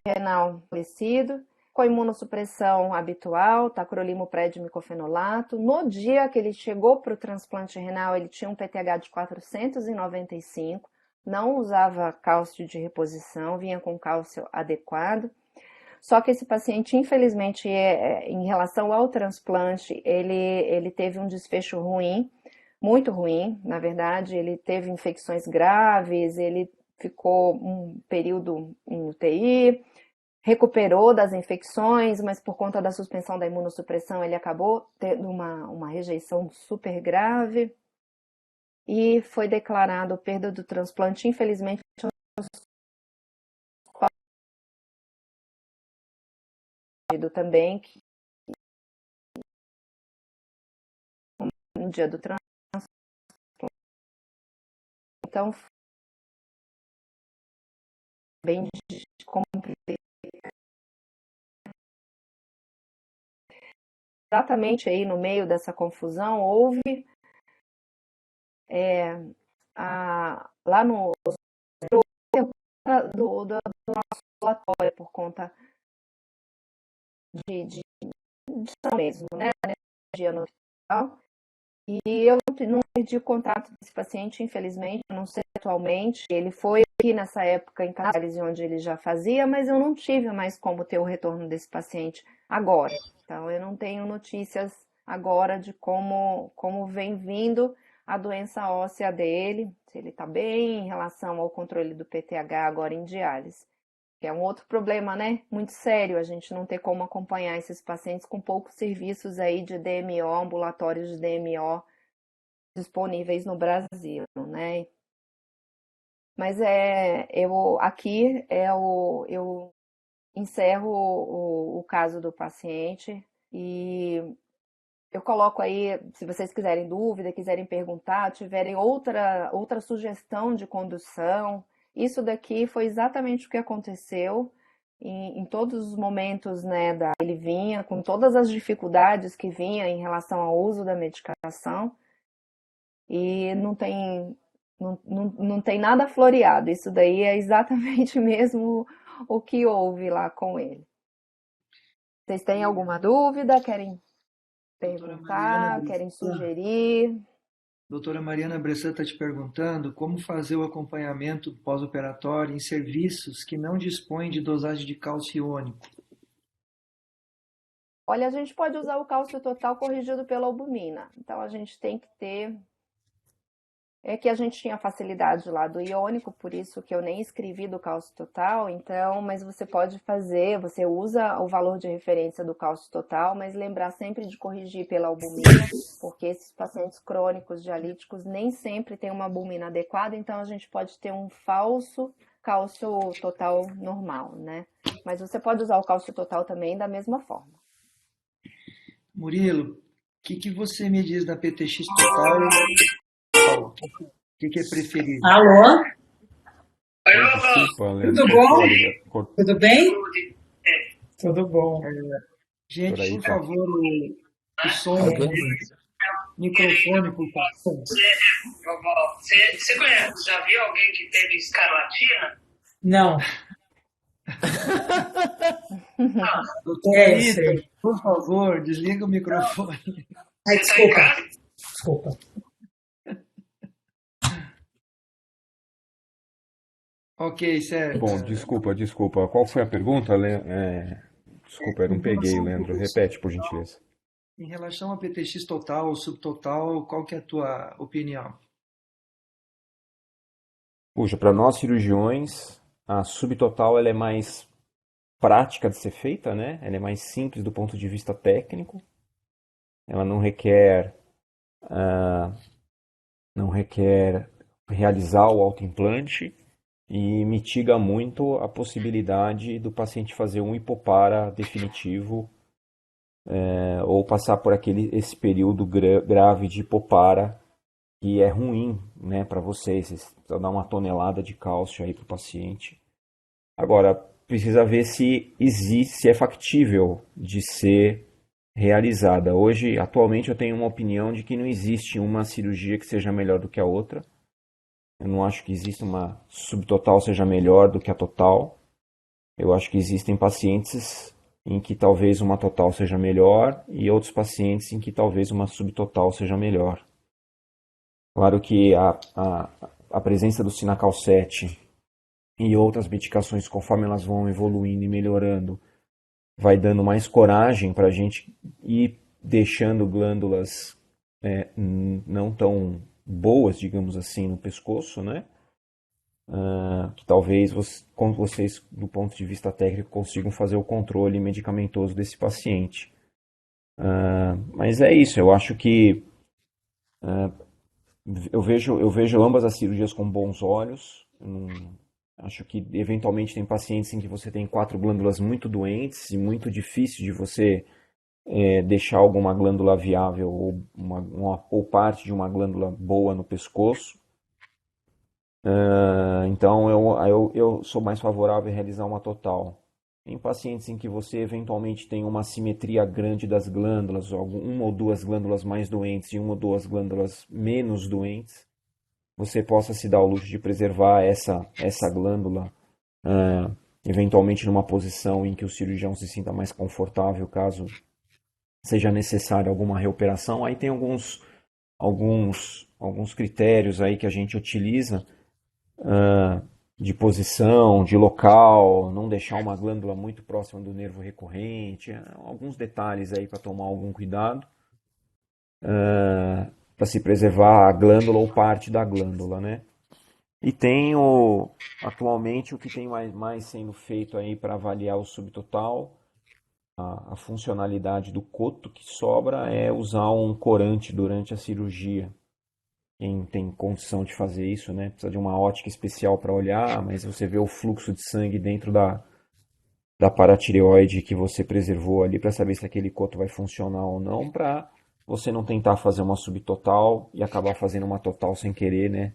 renal falecido, com imunossupressão habitual, tacrolimus micofenolato. No dia que ele chegou para o transplante renal, ele tinha um PTH de 495, não usava cálcio de reposição, vinha com cálcio adequado. Só que esse paciente, infelizmente, em relação ao transplante, ele teve um desfecho ruim, muito ruim, na verdade. Ele teve infecções graves, ele ficou um período em UTI, recuperou das infecções, mas por conta da suspensão da imunossupressão, ele acabou tendo uma rejeição super grave e foi declarado perda do transplante, infelizmente, também no dia do transplante. Então, bem complicado. Exatamente aí no meio dessa confusão, houve lá no do nosso relatório por conta de mesmo, né? Dia no hospital. E eu não perdi o contato desse paciente, infelizmente, eu não sei atualmente. Ele foi aqui nessa época em Canales, onde ele já fazia, mas eu não tive mais como ter o retorno desse paciente agora. Então, eu não tenho notícias agora de como vem vindo a doença óssea dele, se ele está bem em relação ao controle do PTH agora em diálise. Que é um outro problema, né? Muito sério, a gente não ter como acompanhar esses pacientes com poucos serviços aí de DMO, ambulatórios de DMO disponíveis no Brasil, né? Mas eu encerro o caso do paciente e eu coloco aí, se vocês quiserem dúvida, quiserem perguntar, tiverem outra sugestão de condução. Isso daqui foi exatamente o que aconteceu em todos os momentos, né? Ele vinha com todas as dificuldades que vinha em relação ao uso da medicação e não tem nada floreado. Isso daí é exatamente mesmo o que houve lá com ele. Vocês têm alguma dúvida? Querem perguntar? Querem sugerir? Doutora Mariana Bressan está te perguntando como fazer o acompanhamento pós-operatório em serviços que não dispõem de dosagem de cálcio iônico. Olha, a gente pode usar o cálcio total corrigido pela albumina. Então, a gente tem que ter... É que a gente tinha facilidade lá do iônico, por isso que eu nem escrevi do cálcio total. Então, mas você pode fazer, você usa o valor de referência do cálcio total, mas lembrar sempre de corrigir pela albumina, porque esses pacientes crônicos dialíticos nem sempre têm uma albumina adequada, então a gente pode ter um falso cálcio total normal, né? Mas você pode usar o cálcio total também da mesma forma. Murilo, o que você me diz da PTX total? O que é preferível? Alô? Desculpa, Leandro. Tudo bom? Tudo bem? Tudo bom. Gente, aí, por tá. favor, o som do microfone, por favor. Você conhece, já viu alguém que teve escarlatina? Não. Doutor Vitor, por favor, desliga o microfone. Ai, desculpa. Ok, certo. Bom, desculpa. Qual foi a pergunta? Desculpa, eu não peguei, Leandro. Repete, por gentileza. Em relação a PTX total ou subtotal, qual que é a tua opinião? Puxa, para nós cirurgiões, a subtotal ela é mais prática de ser feita, né? Ela é mais simples do ponto de vista técnico. Ela não requer realizar o autoimplante e mitiga muito a possibilidade do paciente fazer um hipopara definitivo ou passar por esse período grave de hipopara que é ruim, né, para vocês. Vocês precisam dar uma tonelada de cálcio aí para o paciente. Agora, precisa ver se existe, se é factível de ser realizada. Hoje, atualmente, eu tenho uma opinião de que não existe uma cirurgia que seja melhor do que a outra. Eu não acho que exista uma subtotal seja melhor do que a total. Eu acho que existem pacientes em que talvez uma total seja melhor e outros pacientes em que talvez uma subtotal seja melhor. Claro que a presença do Sinacal 7 e outras medicações, conforme elas vão evoluindo e melhorando, vai dando mais coragem para a gente ir deixando glândulas não tão boas, digamos assim, no pescoço, né? Que talvez vocês, do ponto de vista técnico, consigam fazer o controle medicamentoso desse paciente. Mas é isso, eu acho que eu vejo ambas as cirurgias com bons olhos. Acho que eventualmente tem pacientes em que você tem 4 glândulas muito doentes e muito difícil de você deixar alguma glândula viável ou parte de uma glândula boa no pescoço. Então eu sou mais favorável a realizar uma total. Em pacientes em que você eventualmente tem uma assimetria grande das glândulas, uma ou duas glândulas mais doentes e uma ou duas glândulas menos doentes, você possa se dar o luxo de preservar essa glândula, eventualmente numa posição em que o cirurgião se sinta mais confortável, caso seja necessária alguma reoperação. Aí tem alguns critérios aí que a gente utiliza, de posição, de local, não deixar uma glândula muito próxima do nervo recorrente, alguns detalhes aí para tomar algum cuidado, para se preservar a glândula ou parte da glândula, né? E tem atualmente o que tem mais sendo feito aí para avaliar o subtotal, a funcionalidade do coto que sobra é usar um corante durante a cirurgia. Quem tem condição de fazer isso, né? Precisa de uma ótica especial para olhar, mas você vê o fluxo de sangue dentro da paratireoide que você preservou ali para saber se aquele coto vai funcionar ou não, para você não tentar fazer uma subtotal e acabar fazendo uma total sem querer, né?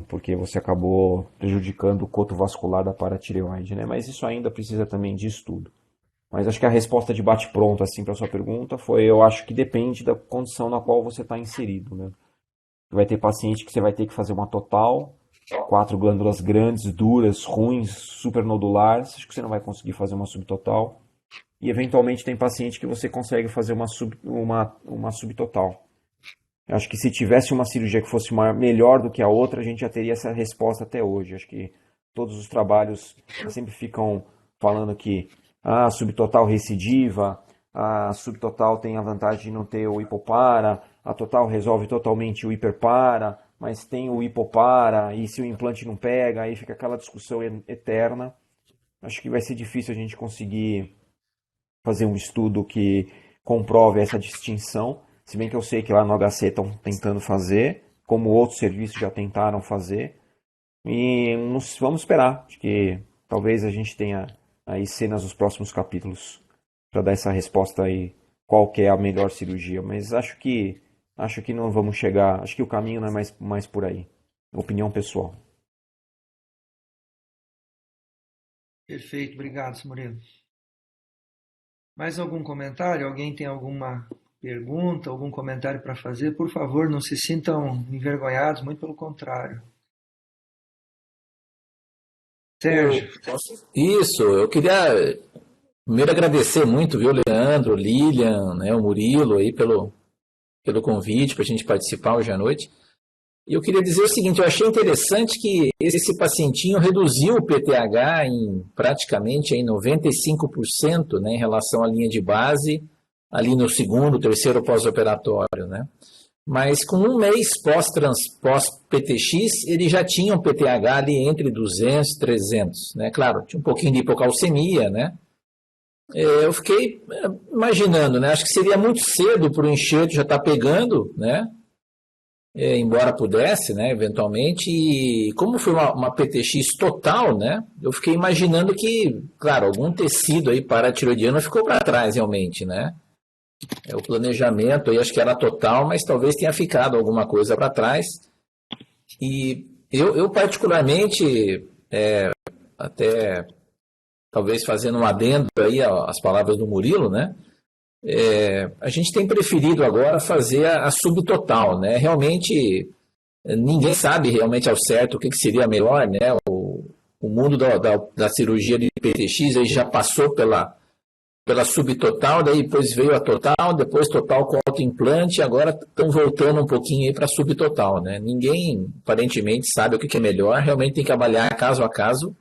Porque você acabou prejudicando o coto vascular da paratireoide, né? Mas isso ainda precisa também de estudo. Mas acho que a resposta de bate-pronto assim, para a sua pergunta eu acho que depende da condição na qual você está inserido, né? Vai ter paciente que você vai ter que fazer uma total, 4 glândulas grandes, duras, ruins, supernodulares, acho que você não vai conseguir fazer uma subtotal. E eventualmente tem paciente que você consegue fazer uma subtotal. Eu acho que se tivesse uma cirurgia que fosse melhor do que a outra, a gente já teria essa resposta até hoje. Acho que todos os trabalhos sempre ficam falando que a subtotal recidiva, a subtotal tem a vantagem de não ter o hipopara, a total resolve totalmente o hiperpara, mas tem o hipopara, e se o implante não pega, aí fica aquela discussão eterna. Acho que vai ser difícil a gente conseguir fazer um estudo que comprove essa distinção, se bem que eu sei que lá no HC estão tentando fazer, como outros serviços já tentaram fazer, e vamos esperar, acho que talvez a gente tenha aí cenas nos próximos capítulos para dar essa resposta aí, qual que é a melhor cirurgia, mas acho que não vamos chegar, acho que o caminho não é mais por aí, opinião pessoal. Perfeito, obrigado, Murilo. Mais algum comentário? Alguém tem alguma pergunta, algum comentário para fazer? Por favor, não se sintam envergonhados, muito pelo contrário. Sérgio. Isso, eu queria primeiro agradecer muito, viu, Leandro, Lilian, né, o Murilo aí pelo convite para a gente participar hoje à noite. E eu queria dizer o seguinte, eu achei interessante que esse pacientinho reduziu o PTH em praticamente em 95%, né, em relação à linha de base, ali no segundo, terceiro pós-operatório, né? Mas com um mês pós-PTX, ele já tinha um PTH ali entre 200 e 300, né? Claro, tinha um pouquinho de hipocalcemia, né? Eu fiquei imaginando, né? Acho que seria muito cedo para o enxerto já estar pegando, né? Embora pudesse, né? Eventualmente. E como foi uma PTX total, né? Eu fiquei imaginando que, claro, algum tecido aí paratiroidiano ficou para trás realmente, né? O planejamento aí acho que era total, mas talvez tenha ficado alguma coisa para trás. E eu particularmente, até talvez fazendo um adendo aí às palavras do Murilo, né? A gente tem preferido agora fazer a subtotal, né? Realmente ninguém sabe realmente ao certo o que seria melhor, né? O mundo da cirurgia de PTX aí já passou pela subtotal, daí depois veio a total, depois total com autoimplante, agora estão voltando um pouquinho aí para a subtotal, né? Ninguém aparentemente sabe o que é melhor, realmente tem que avaliar caso a caso.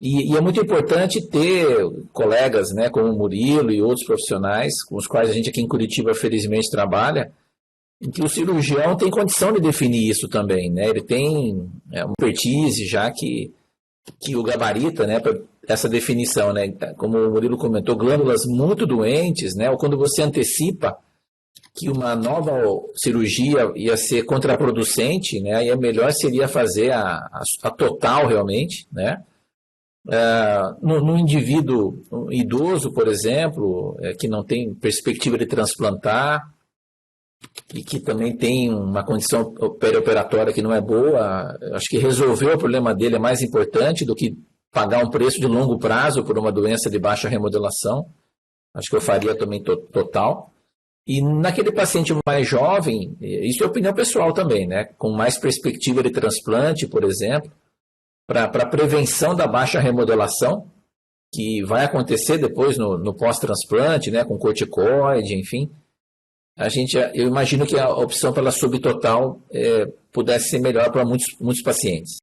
E é muito importante ter colegas, né, como o Murilo e outros profissionais, com os quais a gente aqui em Curitiba felizmente trabalha, em que o cirurgião tem condição de definir isso também, né? Ele tem uma expertise já que o gabarita, né, para essa definição, né? Como o Murilo comentou, glândulas muito doentes, né? Ou quando você antecipa que uma nova cirurgia ia ser contraproducente, né? Aí melhor seria fazer a total realmente, né? No indivíduo idoso, por exemplo, que não tem perspectiva de transplantar e que também tem uma condição perioperatória que não é boa, acho que resolver o problema dele é mais importante do que pagar um preço de longo prazo por uma doença de baixa remodelação. Acho que eu faria também total. E naquele paciente mais jovem, isso é opinião pessoal também, né? Com mais perspectiva de transplante, por exemplo, para prevenção da baixa remodelação, que vai acontecer depois no pós-transplante, né? Com corticoide, enfim. Eu imagino que a opção pela subtotal pudesse ser melhor para muitos pacientes.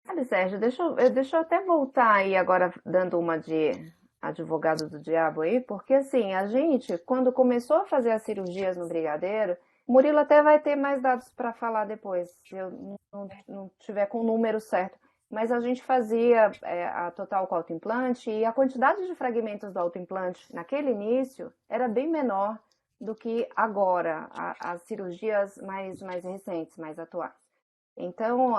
Sabe, Sérgio, deixa eu até voltar aí agora dando uma de advogado do diabo aí, porque assim, a gente, quando começou a fazer as cirurgias no Brigadeiro, o Murilo até vai ter mais dados para falar depois, se eu não tiver com o número certo, mas a gente fazia a total com autoimplante e a quantidade de fragmentos do autoimplante naquele início era bem menor do que agora, as cirurgias mais recentes, mais atuais. Então,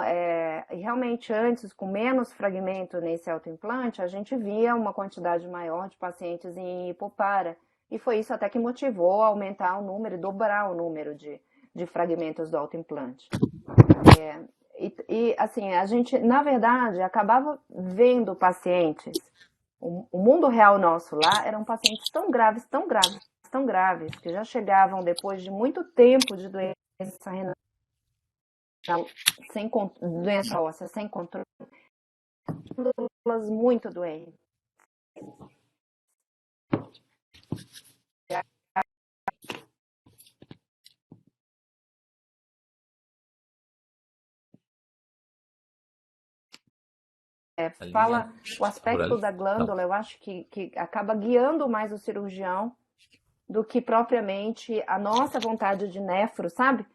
realmente antes, com menos fragmento nesse autoimplante, a gente via uma quantidade maior de pacientes em hipopara. E foi isso até que motivou a aumentar o número, dobrar o número de fragmentos do autoimplante. Assim, a gente, na verdade, acabava vendo pacientes. O mundo real nosso lá eram pacientes tão graves, que já chegavam depois de muito tempo de doença renal, doença óssea sem controle, muito doentes. Fala o aspecto da glândula, eu acho que acaba guiando mais o cirurgião do que propriamente a nossa vontade de nefro, sabe?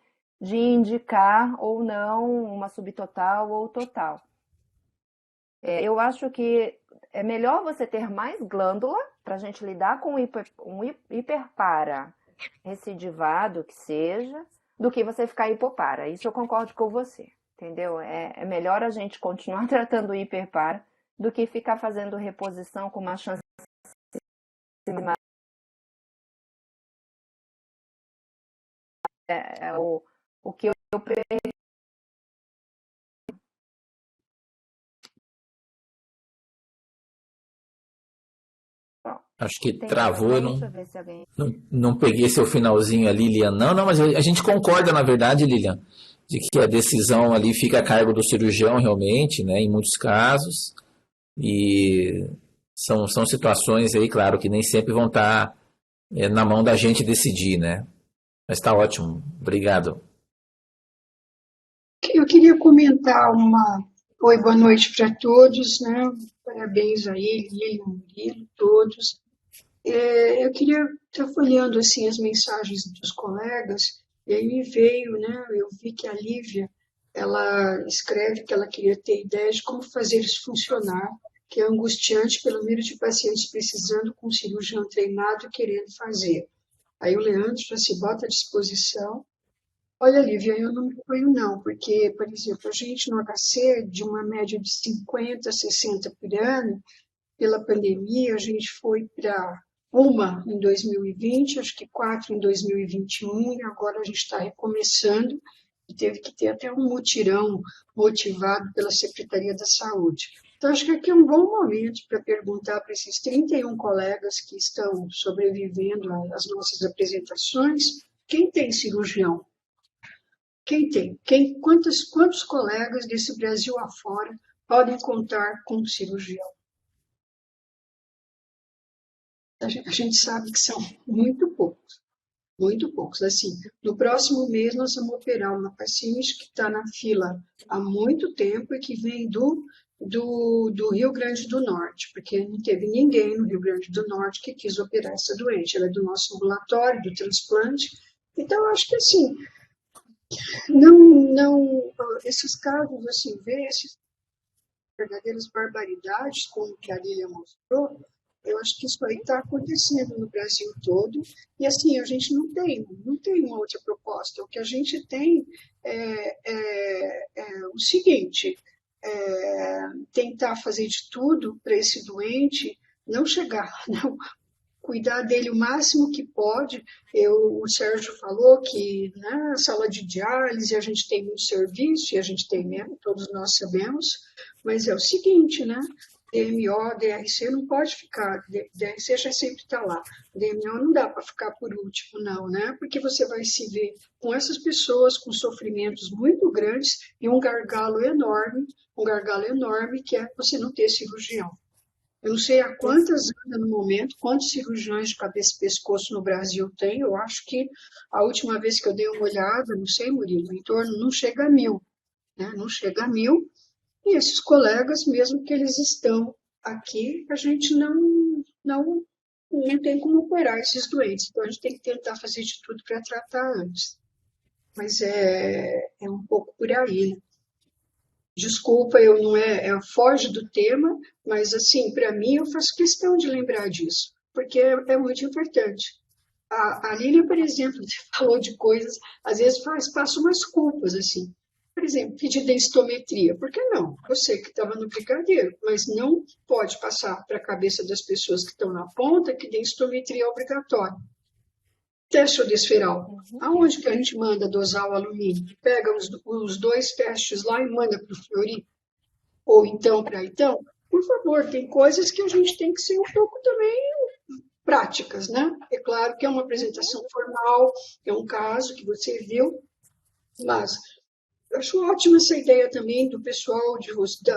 De indicar ou não uma subtotal ou total. Eu acho que é melhor você ter mais glândula para a gente lidar com um hiperpara recidivado, que seja, do que você ficar hipopara. Isso eu concordo com você, entendeu? É melhor a gente continuar tratando o hiperpara do que ficar fazendo reposição com uma chance o que eu acho que travou, eu não peguei seu finalzinho ali, Lilian. Não, mas a gente concorda, na verdade, Lilian, de que a decisão ali fica a cargo do cirurgião realmente, né, em muitos casos. E são situações aí, claro, que nem sempre vão estar na mão da gente decidir, né? Mas está ótimo, obrigado. Eu queria comentar uma Oi, boa noite para todos, né? Parabéns a ele, ao Murilo, todos. Eu queria estar folheando assim as mensagens dos colegas, e aí me veio, né? Eu vi que a Lívia, ela escreve que ela queria ter ideia de como fazer isso funcionar, que é angustiante pelo número de pacientes precisando com um cirurgião treinado e querendo fazer. Aí o Leandro já se bota à disposição. Olha, Lívia, eu não me ponho não, porque, por exemplo, a gente no HC, de uma média de 50, 60 por ano, pela pandemia, a gente foi para uma em 2020, acho que 4 em 2021, e agora a gente está recomeçando, e teve que ter até um mutirão motivado pela Secretaria da Saúde. Então, acho que aqui é um bom momento para perguntar para esses 31 colegas que estão sobrevivendo às nossas apresentações, quem tem cirurgião? Quem tem? Quantos colegas desse Brasil afora podem contar com um cirurgião? A gente sabe que são muito poucos, muito poucos. Assim, no próximo mês nós vamos operar uma paciente que está na fila há muito tempo e que vem do Rio Grande do Norte, porque não teve ninguém no Rio Grande do Norte que quis operar essa doente. Ela é do nosso ambulatório, do transplante. Então, eu acho que assim, esses casos, assim, ver essas verdadeiras barbaridades, como que a Lília mostrou, eu acho que isso aí está acontecendo no Brasil todo, e assim, a gente não tem uma outra proposta. O que a gente tem é o seguinte, tentar fazer de tudo para esse doente não chegar, não, cuidar dele o máximo que pode. O Sérgio falou que na sala de diálise a gente tem muito serviço, e a gente tem mesmo, todos nós sabemos, mas é o seguinte, né? DMO, DRC não pode ficar, DRC já sempre está lá, DMO não dá para ficar por último, não, né? Porque você vai se ver com essas pessoas com sofrimentos muito grandes e um gargalo enorme que é você não ter cirurgião. Eu não sei a quantas anda no momento, quantos cirurgiões de cabeça e pescoço no Brasil tem. Eu acho que a última vez que eu dei uma olhada, não sei, Murilo, em torno, não chega a 1.000, né? Não chega a 1.000. E esses colegas, mesmo que eles estão aqui, a gente não tem como operar esses doentes. Então, a gente tem que tentar fazer de tudo para tratar antes. Mas é um pouco por aí, né? Desculpa, eu não foge do tema, mas assim, para mim, eu faço questão de lembrar disso, porque é muito importante. A Lília, por exemplo, falou de coisas, às vezes passa umas culpas, assim. Por exemplo, pedir densitometria. Por que não? Você que estava no brigadeiro, mas não pode passar para a cabeça das pessoas que estão na ponta que densitometria é obrigatória. Teste odesferal. Aonde que a gente manda dosar o alumínio? Pega os 2 testes lá e manda para o Fleury? Ou então para Então? Por favor, tem coisas que a gente tem que ser um pouco também práticas, né? É claro que é uma apresentação formal, é um caso que você viu, mas eu acho ótima essa ideia também do pessoal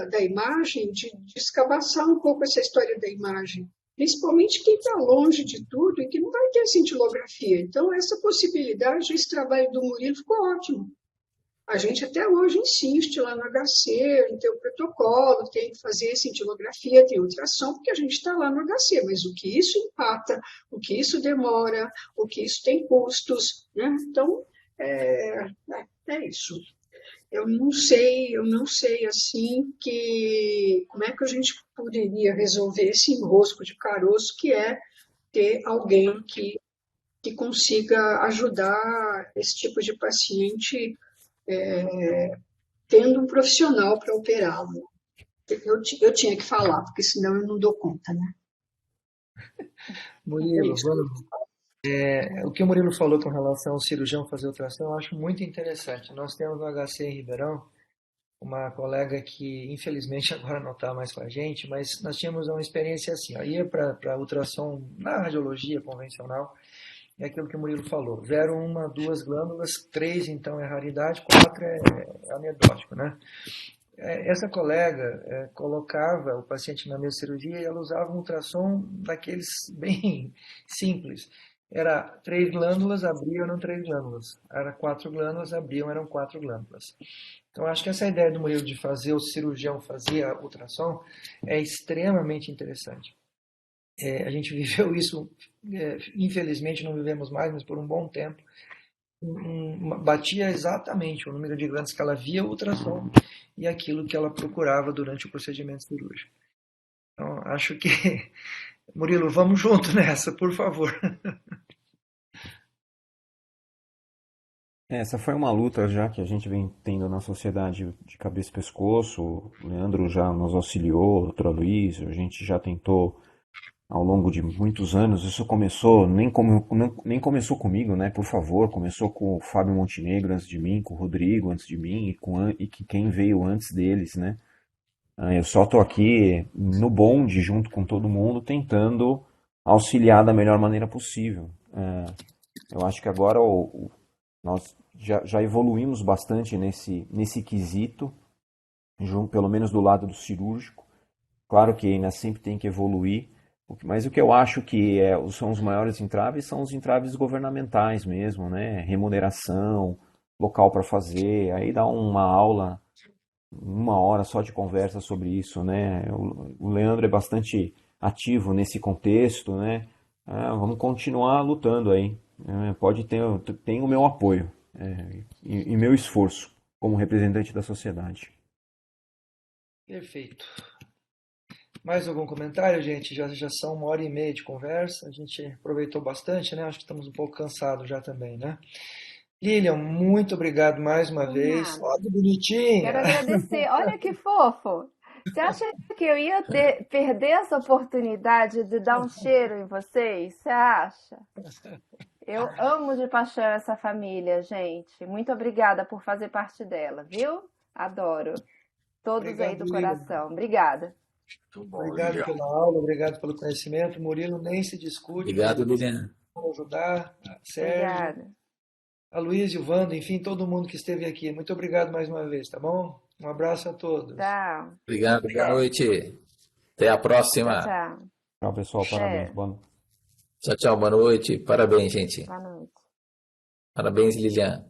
da imagem, de escabaçar um pouco essa história da imagem. Principalmente quem está longe de tudo e que não vai ter cintilografia. Então, essa possibilidade, esse trabalho do Murilo ficou ótimo. A gente até hoje insiste lá no HC, em ter o protocolo, tem que fazer cintilografia, tem ultrassom, porque a gente está lá no HC, mas o que isso empata, o que isso demora, o que isso tem custos, né? Então, é isso. Eu não sei assim como é que a gente poderia resolver esse enrosco de caroço que é ter alguém que consiga ajudar esse tipo de paciente tendo um profissional para operá-lo. Eu tinha que falar, porque senão eu não dou conta, né? Murilo, o que o Murilo falou com relação ao cirurgião fazer ultrassom, eu acho muito interessante. Nós temos no HC em Ribeirão uma colega que, infelizmente, agora não está mais com a gente, mas nós tínhamos uma experiência assim, ó, ia para ultrassom na radiologia convencional, é aquilo que o Murilo falou, 0, 1, 2 glândulas, 3 então é raridade, 4 é anedótico, né? Essa colega colocava o paciente na mesa de cirurgia e ela usava um ultrassom daqueles bem simples. era 3 glândulas, abriam, eram 3 glândulas. Era 4 glândulas, abriam, eram 4 glândulas. Então, acho que essa ideia do Murilo de fazer o cirurgião fazer a ultrassom é extremamente interessante. A gente viveu isso, infelizmente não vivemos mais, mas por um bom tempo. Batia exatamente o número de glândulas que ela via ultrassom e aquilo que ela procurava durante o procedimento cirúrgico. Então, acho que, Murilo, vamos junto nessa, por favor. Essa foi uma luta já que a gente vem tendo na sociedade de cabeça e pescoço. O Leandro já nos auxiliou, o doutor Aloysio, a gente já tentou ao longo de muitos anos. Isso começou, nem começou comigo, né? Por favor, começou com o Fábio Montenegro antes de mim, com o Rodrigo antes de mim e quem veio antes deles, né? Eu só estou aqui no bonde, junto com todo mundo, tentando auxiliar da melhor maneira possível. Eu acho que agora nós já evoluímos bastante nesse quesito, pelo menos do lado do cirúrgico. Claro que ainda sempre tem que evoluir, mas o que eu acho que são os maiores entraves são os entraves governamentais mesmo, né? Remuneração, local para fazer, aí dá uma aula, 1 hora só de conversa sobre isso, né? O Leandro é bastante ativo nesse contexto, né? Vamos continuar lutando aí. Tem o meu apoio e meu esforço como representante da sociedade. Perfeito. Mais algum comentário, gente? Já são 1h30 de conversa, a gente aproveitou bastante, né? Acho que estamos um pouco cansados já também, né? Lilian, muito obrigado mais uma vez. Olha que bonitinha! Quero agradecer. Olha que fofo! Você acha que eu ia perder essa oportunidade de dar um cheiro em vocês? Você acha? Eu amo de paixão essa família, gente. Muito obrigada por fazer parte dela, viu? Adoro. Todos aí do coração. Obrigada. Obrigado pela aula, obrigado pelo conhecimento. Murilo, nem se discute. Obrigado, Lilian. Por ajudar. Sérgio. Obrigada. Aloysio, Wanda, enfim, todo mundo que esteve aqui. Muito obrigado mais uma vez, tá bom? Um abraço a todos. Tchau. Obrigado, boa noite. Até a próxima. Tchau. Tchau, pessoal. Parabéns. Tchau, tchau. Boa noite. Parabéns, gente. Boa noite. Parabéns, Lilian.